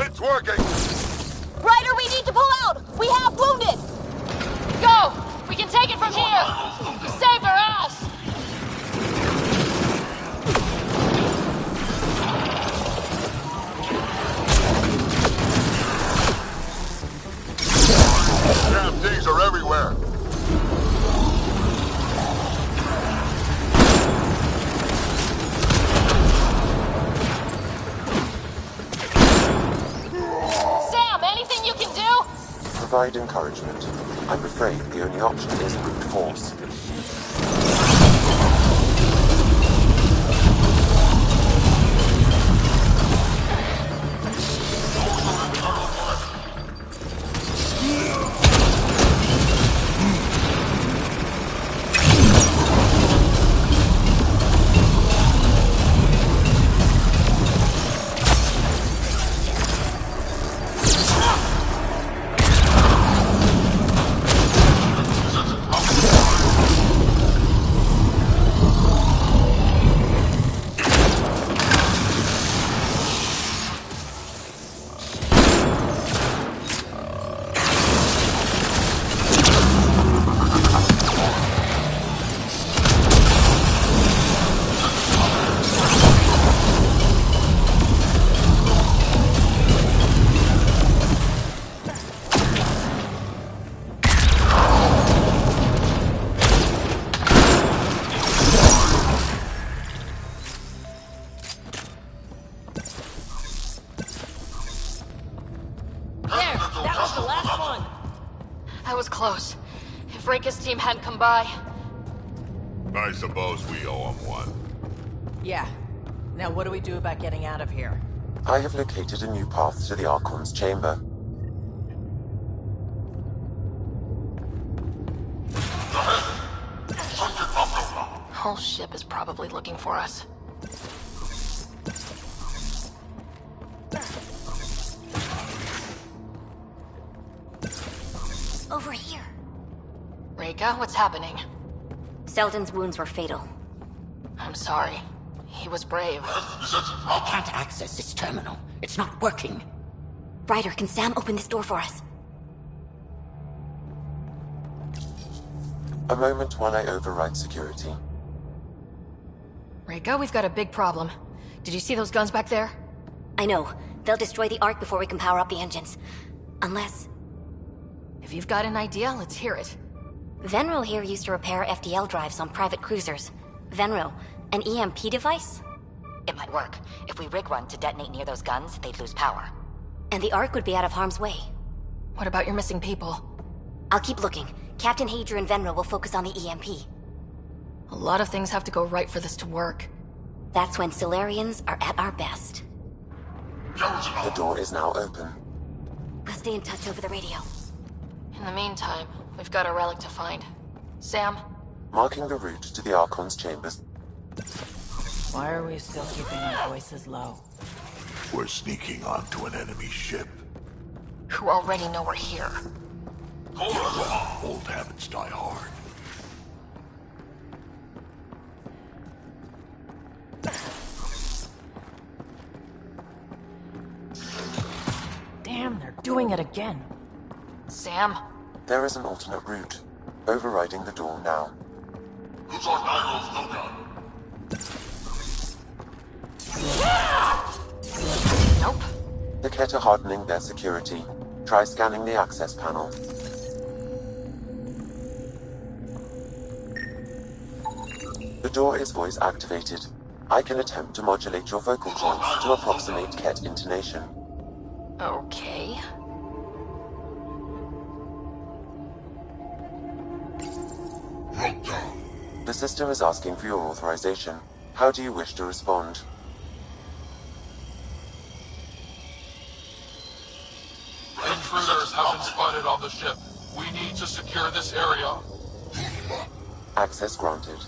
It's working. Ryder, we need to pull out! We have wounded! Go! We can take it from here! You saved our ass! Damn things are everywhere. Sam, anything you can do? Provide encouragement. I'm afraid the only option is brute force. That was close. If Reka's team hadn't come by... I suppose we owe him one. Yeah. Now what do we do about getting out of here? I have located a new path to the Archon's chamber. Whole ship is probably looking for us. Over here. Reka, what's happening? Selden's wounds were fatal. I'm sorry. He was brave. I can't access this terminal. It's not working. Ryder, can Sam open this door for us? A moment while I override security. Reka, we've got a big problem. Did you see those guns back there? I know. They'll destroy the Ark before we can power up the engines. Unless... If you've got an idea, let's hear it. Venril here used to repair FDL drives on private cruisers. Venril, an EMP device? It might work. If we rig one to detonate near those guns, they'd lose power. And the Ark would be out of harm's way. What about your missing people? I'll keep looking. Captain Hadra and Venril will focus on the EMP. A lot of things have to go right for this to work. That's when Solarians are at our best. The door is now open. We'll stay in touch over the radio. In the meantime, we've got a relic to find. Sam? Marking the route to the Archon's chambers. Why are we still keeping our voices low? We're sneaking onto an enemy ship. who already know we're here. Old habits die hard. Damn, they're doing it again. Sam? There is an alternate route. Overriding the door now. Who's on Nairo's lookout? Nope. The Ket are hardening their security. Try scanning the access panel. The door is voice activated. I can attempt to modulate your vocal cords to approximate Ket intonation. Okay. The system is asking for your authorization. How do you wish to respond? Intruders have been spotted on the ship. We need to secure this area. Access granted.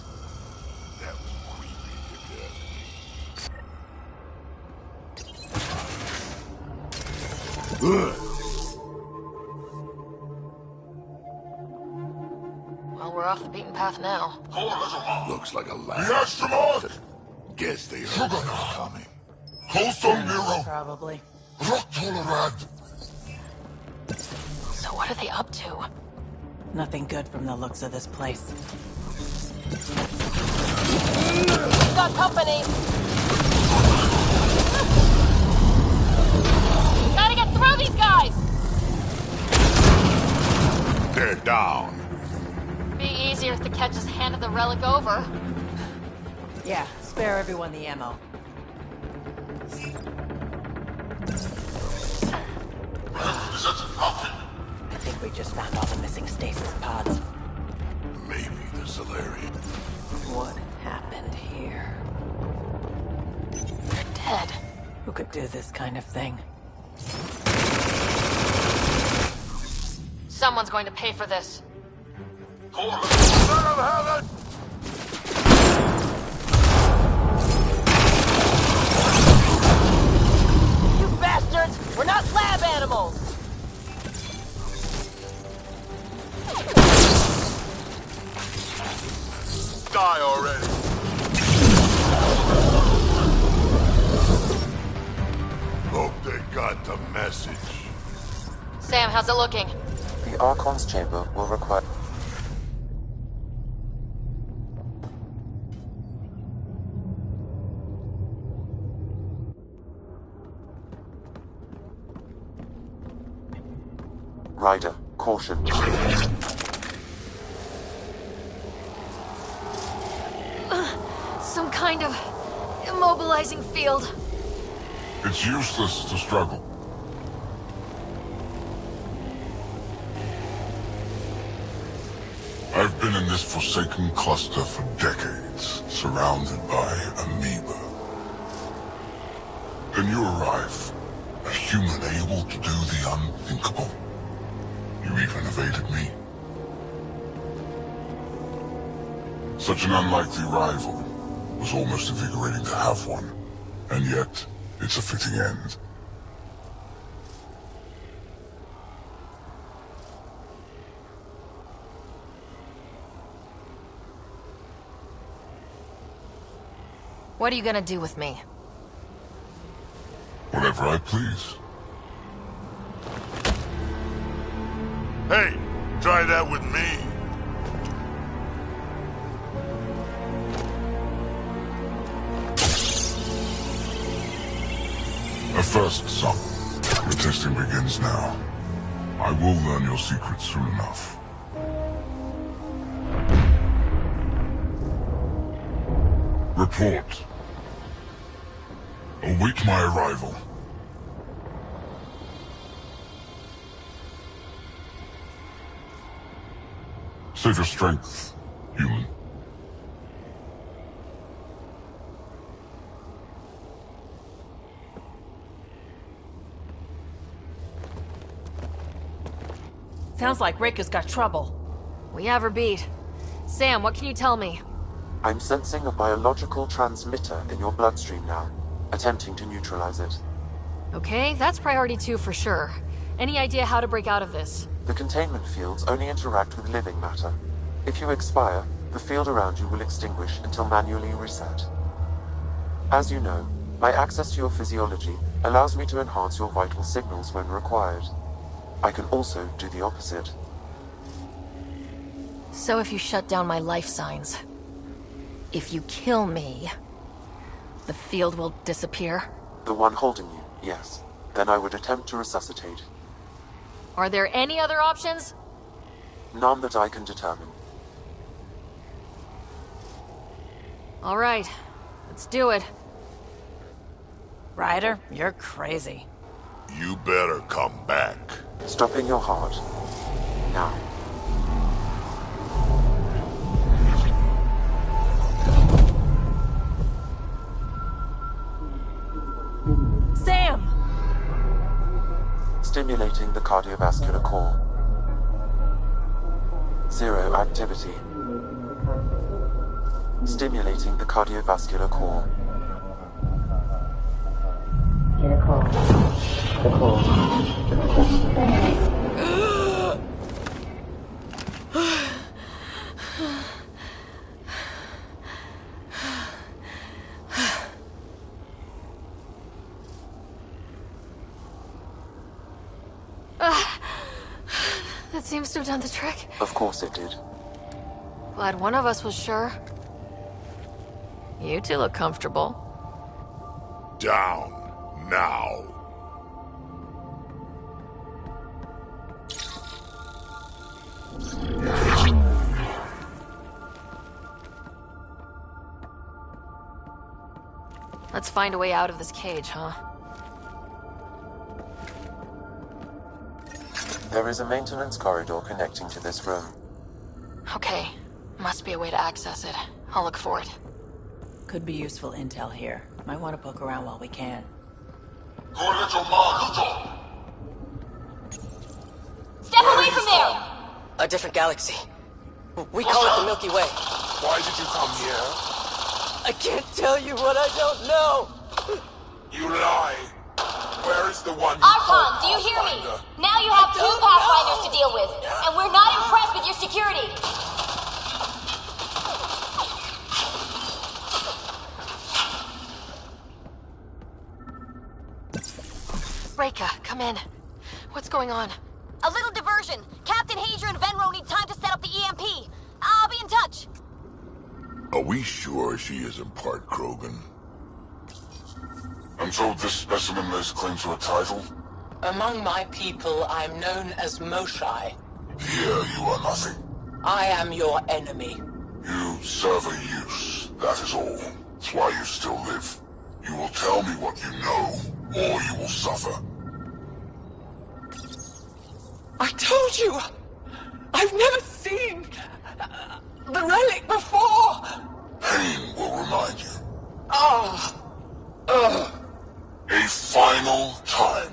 Well, we're off the beaten path now. Looks like a lag. Guess they heard us coming. Probably. So what are they up to? Nothing good from the looks of this place. Got company! Gotta get through these guys! They're down. Be easier if the Ket just handed the relic over. Yeah, spare everyone the ammo. I think we just found all the missing stasis pods. Maybe the Solarian. What happened here? They're dead. Who could do this kind of thing? Someone's going to pay for this. You bastards! We're not lab animals! Die already. Hope they got the message. Sam, how's it looking? The Archon's chamber will require... Ryder, caution. Some kind of immobilizing field. It's useless to struggle. I've been in this forsaken cluster for decades, surrounded by amoeba. Then you arrive, a human able to do the unthinkable. You even evaded me. Such an unlikely rival. Was almost invigorating to have one. And yet, it's a fitting end. What are you gonna do with me? Whatever I please. Hey, try that with me. A first, son. Your testing begins now. I will learn your secrets soon enough. Report. Await my arrival. Save your strength, human. Sounds like Rick has got trouble. We have her beat. Sam, what can you tell me? I'm sensing a biological transmitter in your bloodstream now, attempting to neutralize it. Okay, that's priority 2 for sure. Any idea how to break out of this? The containment fields only interact with living matter. If you expire, the field around you will extinguish until manually reset. As you know, my access to your physiology allows me to enhance your vital signals when required. I can also do the opposite. So if you shut down my life signs, if you kill me, the field will disappear? The one holding you, yes. Then I would attempt to resuscitate. Are there any other options? None that I can determine. All right, let's do it. Ryder, you're crazy. You better come back. Stopping your heart. Now. Sam! Stimulating the cardiovascular core. Zero activity. Stimulating the cardiovascular core. Get a call. The call. That seems to have done the trick. Of course it did. Glad one of us was sure. You two look comfortable. Down, now. Let's find a way out of this cage, huh? There is a maintenance corridor connecting to this room. Okay. Must be a way to access it. I'll look for it. Could be useful intel here. Might want to poke around while we can. Step away from there! A different galaxy. We call it the Milky Way. Why did you come here? I can't tell you what I don't know! You lie. Where is the one you Archon, call do you hear me? Pathfinder? Now you have two Pathfinders to deal with, and we're not impressed with your security. Reka, come in. What's going on? A little diversion. Captain Hager and Venro need time to set up the EMP. I'll be in touch. Are we sure she isn't part Krogan? And so this specimen lays claim to a title? Among my people, I'm known as Moshai. Here you are nothing. I am your enemy. You serve a use, that is all. That's why you still live. You will tell me what you know, or you will suffer. I told you! I've never seen the relic before! Pain will remind you. A final time.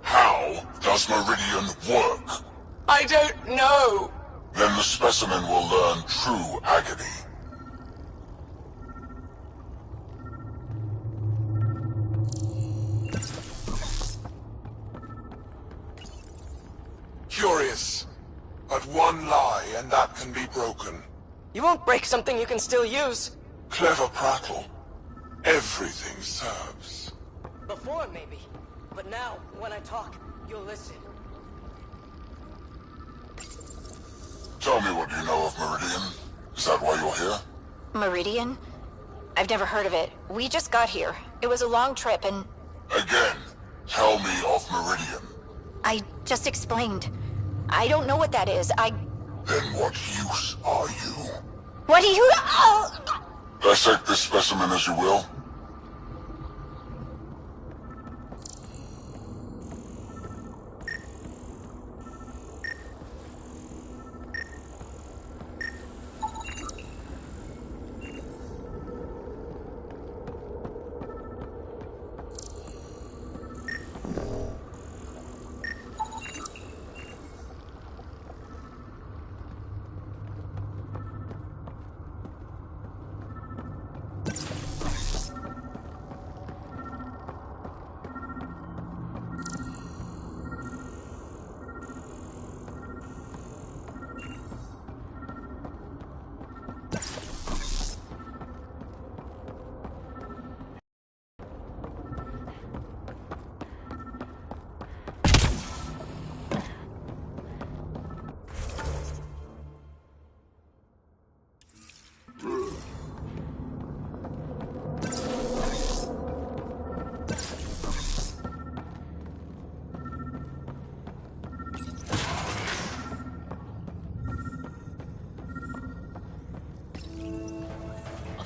How does Meridian work? I don't know. Then the specimen will learn true agony. Curious. But one lie, and that can be broken. You won't break something you can still use. Clever prattle. Everything serves. Before, maybe. But now, when I talk, you'll listen. Tell me what you know of Meridian. Is that why you're here? Meridian? I've never heard of it. We just got here. It was a long trip and... Again, tell me of Meridian. I just explained. I don't know what that is. Then what use are you? What do you... Oh! Dissect this specimen as you will.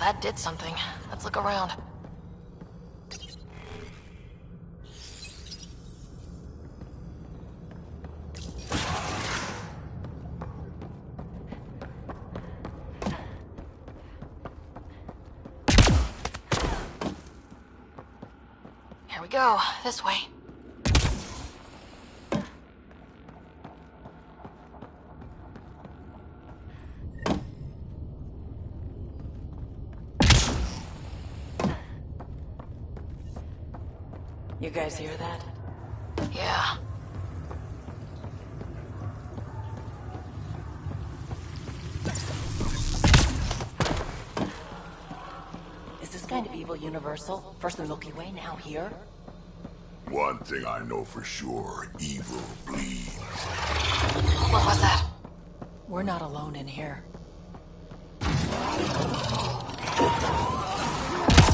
that did something. Let's look around. Here we go. This way. You guys hear that? Yeah. Is this kind of evil universal? First the Milky Way, now here? One thing I know for sure, evil bleeds. What was that? We're not alone in here.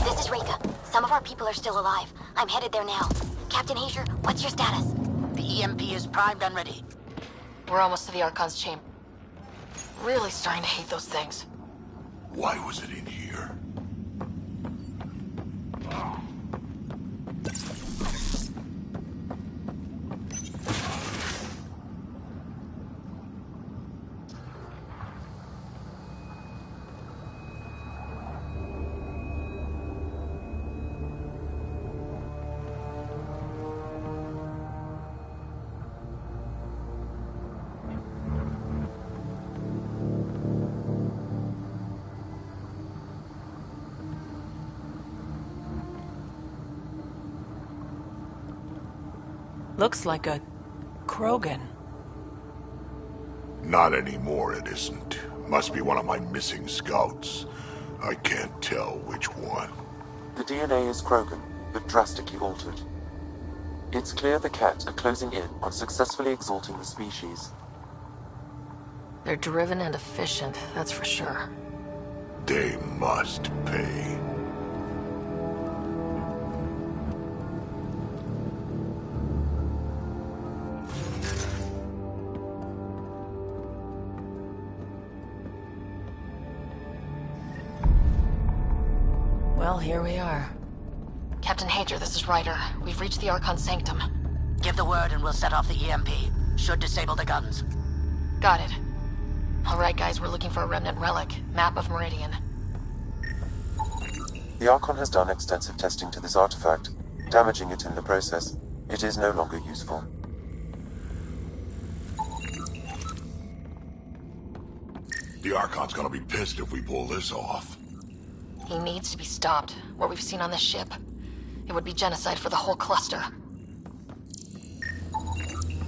This is Reka. Some of our people are still alive. I'm headed there now. Captain Hazer, what's your status? The EMP is primed and ready. We're almost to the Archon's chamber. Really starting to hate those things. Why was it in here? Looks like a Krogan. Not anymore, it isn't. Must be one of my missing scouts. I can't tell which one. The DNA is Krogan, but drastically altered. It's clear the Cat are closing in on successfully exalting the species. They're driven and efficient, that's for sure. They must pay. Well, here we are. Captain Hager, this is Ryder. We've reached the Archon Sanctum. Give the word and we'll set off the EMP. Should disable the guns. Got it. Alright guys, we're looking for a remnant relic. Map of Meridian. The Archon has done extensive testing to this artifact, damaging it in the process. It is no longer useful. The Archon's gonna be pissed if we pull this off. He needs to be stopped. What we've seen on this ship. It would be genocide for the whole cluster.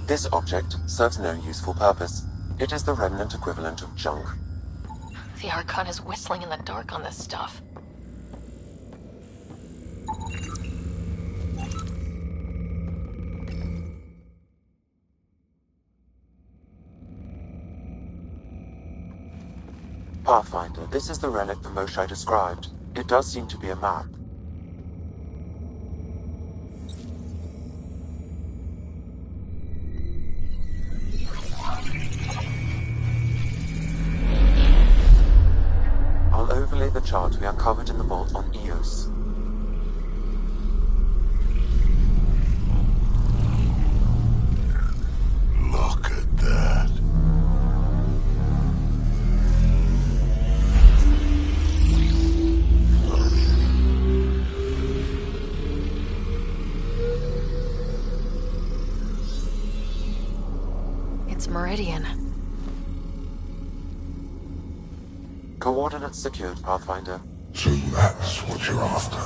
This object serves no useful purpose. It is the remnant equivalent of junk. The Archon is whistling in the dark on this stuff. Pathfinder, this is the relic the Moshai described. It does seem to be a map. I'll overlay the chart we uncovered in the vault on Eos. Look at that. It's Meridian. Coordinates secured, Pathfinder. So that's what you're after.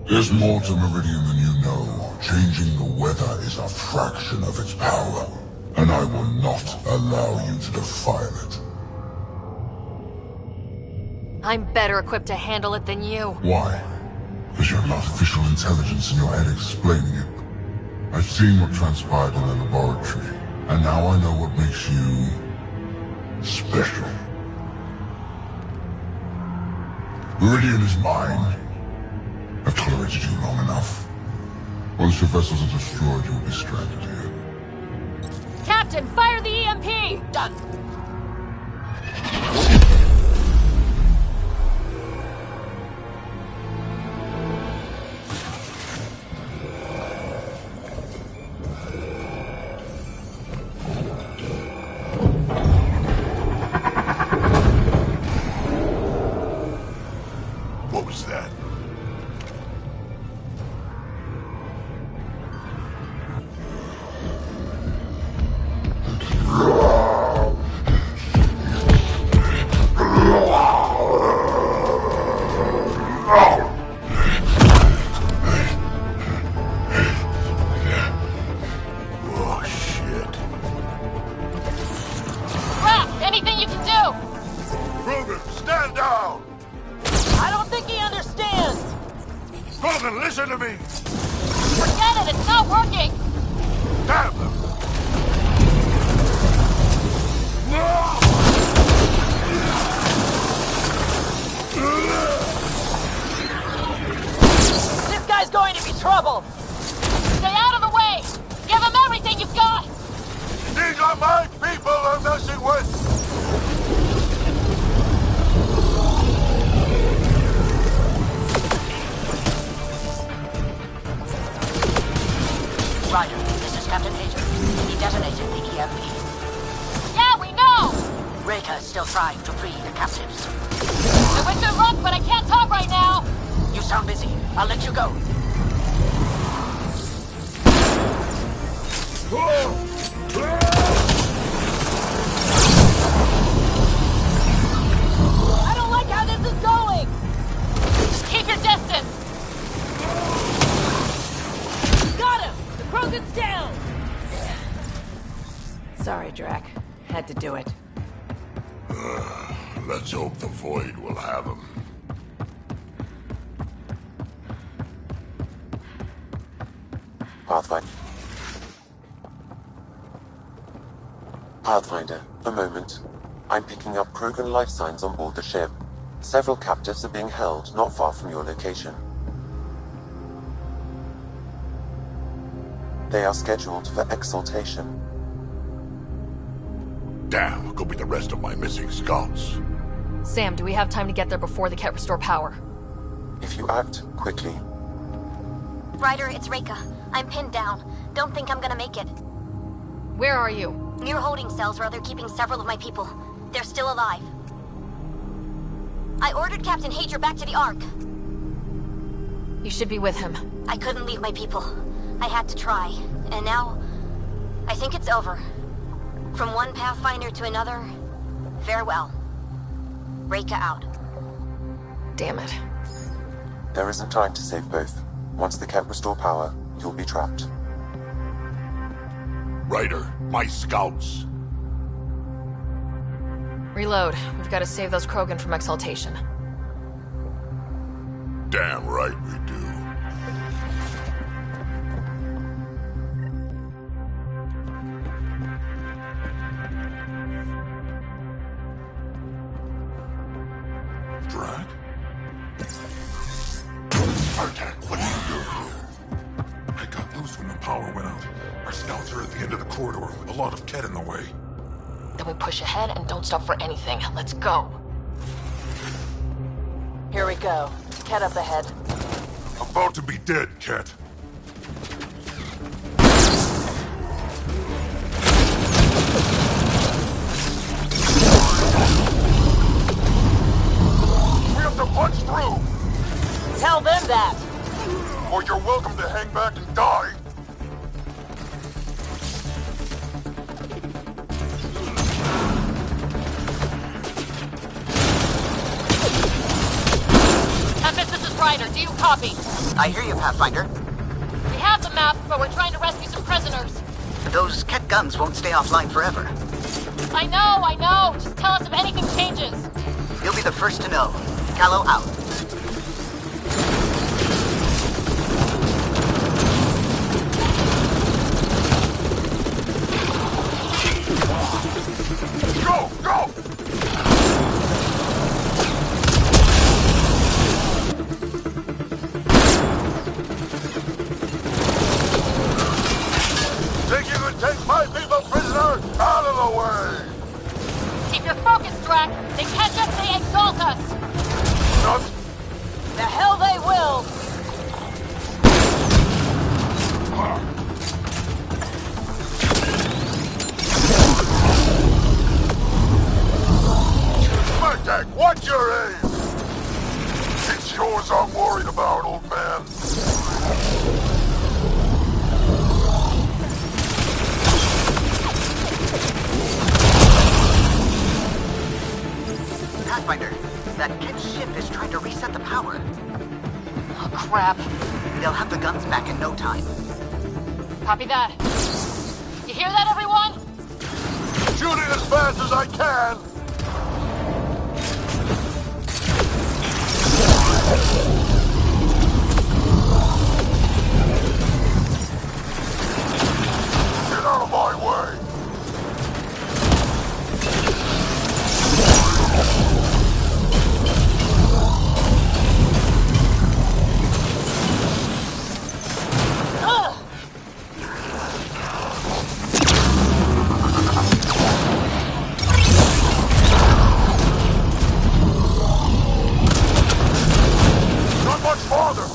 There's more to Meridian than you know. Changing the weather is a fraction of its power, and I will not allow you to defile it. I'm better equipped to handle it than you. Why? Because you have artificial intelligence in your head explaining it. I've seen what transpired in the laboratory, and now I know what makes you special. Meridian is mine. I've tolerated you long enough. Once your vessels are destroyed, you'll be stranded here. Captain, fire the EMP! Done. was that? Oh, shit. Raph, anything you can do! Krogan, stand down! I don't think he understands! Krogan, listen to me! Forget it, it's not working! Damn them! This guy's going to be trouble! Stay out of the way! Give him everything you've got! These are my people I'm messing with! Ryder, this is Captain Hager. He detonated the EMP. Yeah, we know! Reka is still trying to free the captives. I wish to run, but I can't talk right now! You sound busy. I'll let you go. I don't like how this is going! Just keep your distance! Got him! The Krogan's down! Sorry, Drac. Had to do it. Let's hope the Void will have him. Pathfinder, a moment. I'm picking up Krogan life signs on board the ship. Several captives are being held not far from your location. They are scheduled for exaltation. Damn, go be the rest of my missing scouts. Sam, do we have time to get there before the Ket restore power? If you act quickly. Ryder, it's Reka. I'm pinned down. Don't think I'm gonna make it. Where are you? Near holding cells where they're keeping several of my people. They're still alive. I ordered Captain Hager back to the Ark. You should be with him. I couldn't leave my people. I had to try. And now, I think it's over. From one Pathfinder to another, farewell. Reka out. Damn it. There isn't time to save both. Once the Ket restore power, you'll be trapped. Ryder, my scouts. Reload. We've got to save those Krogan from exaltation. Damn right we do. Drac? Artak, what are you doing here? I got loose when the power went out. Our scouts are at the end of the corridor with a lot of Ket in the way. Then we push ahead and don't stop for anything. Let's go. Here we go. Ket up ahead. About to be dead, Ket. We have to punch through! Tell them that! Or you're welcome to hang back and die! Tempest, this is Ryder. Do you copy? I hear you, Pathfinder. We have the map, but we're trying to rescue some prisoners. Those Ket guns won't stay offline forever. I know. Just tell us if anything changes. You'll be the first to know. Callow out. Go! Go! Think you can take my people prisoner? Out of the way! Keep your focus, Drac. They can't just say exalt us. Not It's yours I'm worried about, old man. Pathfinder, that kid's ship is trying to reset the power. Oh, crap. They'll have the guns back in no time. Copy that. You hear that, everyone? Shooting as fast as I can! Get out of my way! Not much farther!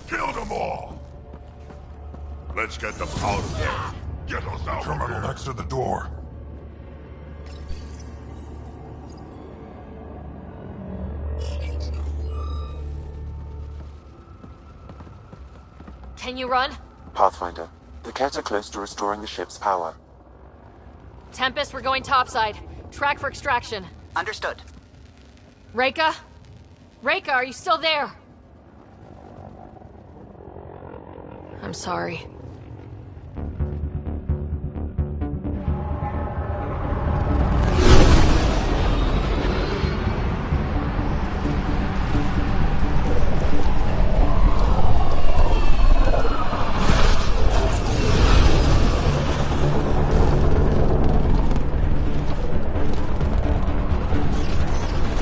Kill them all! Let's get them out of there. Get us out. Terminal next to the door. Can you run? Pathfinder, the Kett are close to restoring the ship's power. Tempest, we're going topside. Track for extraction. Understood. Reika? Reika, are you still there? I'm sorry.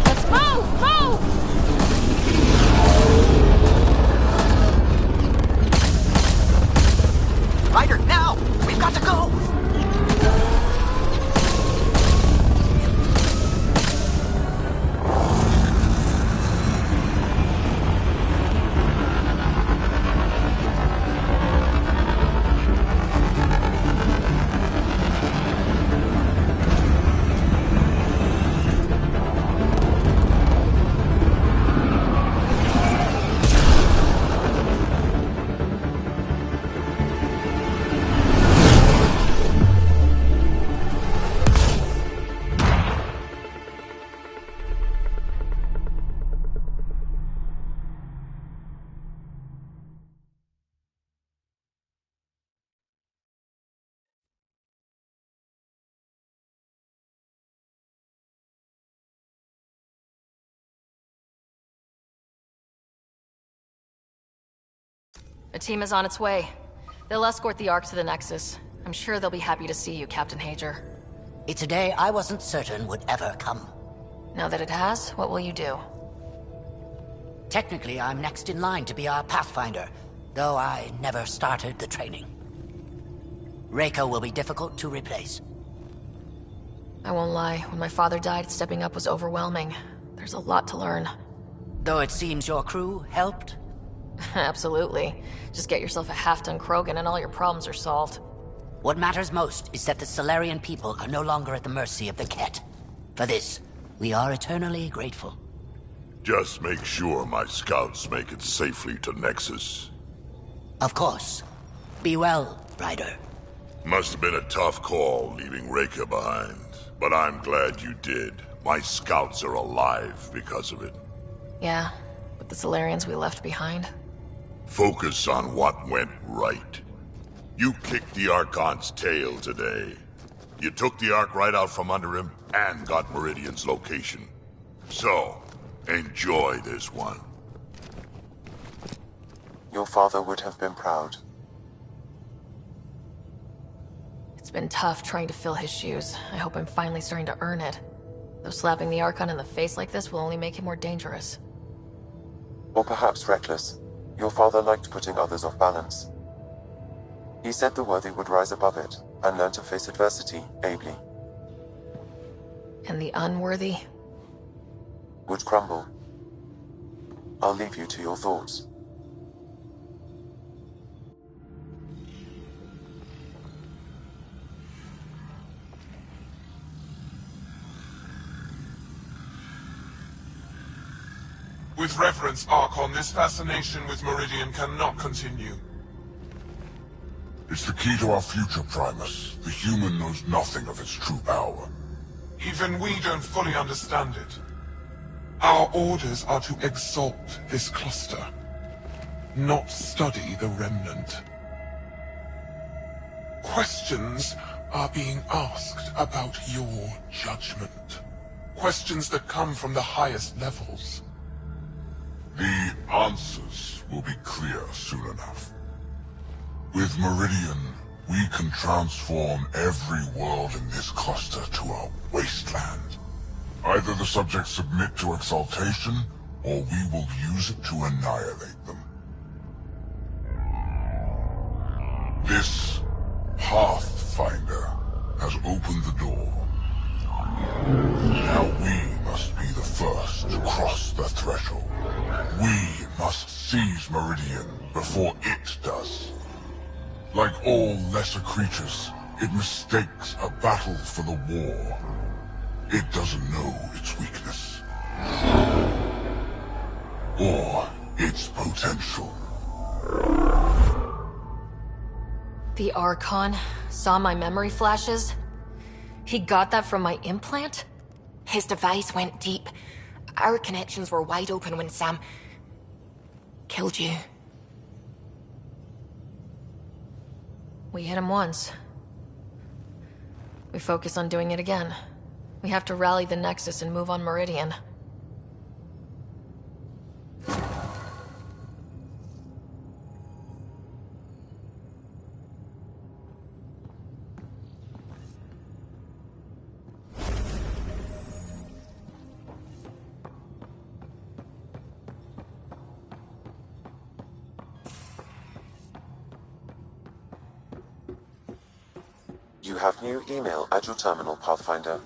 Let's move! Move! Ryder, now! We've got to go! A team is on its way. They'll escort the Ark to the Nexus. I'm sure they'll be happy to see you, Captain Hager. It's a day I wasn't certain would ever come. Now that it has, what will you do? Technically, I'm next in line to be our Pathfinder, though I never started the training. Reika will be difficult to replace. I won't lie, when my father died, stepping up was overwhelming. There's a lot to learn. Though it seems your crew helped? Absolutely. Just get yourself a half-ton Krogan and all your problems are solved. What matters most is that the Solarian people are no longer at the mercy of the Kett. For this, we are eternally grateful. Just make sure my scouts make it safely to Nexus. Of course. Be well, Ryder. Must have been a tough call leaving Reika behind, but I'm glad you did. My scouts are alive because of it. Yeah, but the Solarians we left behind. Focus on what went right. You kicked the Archon's tail today. You took the Ark right out from under him and got Meridian's location. So, enjoy this one. Your father would have been proud. It's been tough trying to fill his shoes. I hope I'm finally starting to earn it. Though slapping the Archon in the face like this will only make him more dangerous. Or perhaps reckless. Your father liked putting others off balance. He said the worthy would rise above it and learn to face adversity ably. And the unworthy? Would crumble. I'll leave you to your thoughts. With reverence, Archon, this fascination with Meridian cannot continue. It's the key to our future, Primus. The human knows nothing of its true power. Even we don't fully understand it. Our orders are to exalt this cluster, not study the remnant. Questions are being asked about your judgment. Questions that come from the highest levels. The answers will be clear soon enough. With Meridian, we can transform every world in this cluster to a wasteland. Either the subjects submit to exaltation, or we will use it to annihilate them. This Pathfinder has opened the door. Now we must be the first to cross the threshold. We must seize Meridian before it does. Like all lesser creatures, it mistakes a battle for the war. It doesn't know its weakness. Or its potential. The Archon saw my memory flashes? He got that from my implant? His device went deep. Our connections were wide open when Sam killed you. We hit him once. We focus on doing it again. We have to rally the Nexus and move on Meridian. You have new email at your terminal, Pathfinder.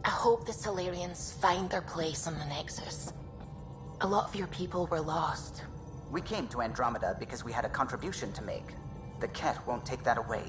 I hope the Solarians find their place on the Nexus. A lot of your people were lost. We came to Andromeda because we had a contribution to make. The Ket won't take that away.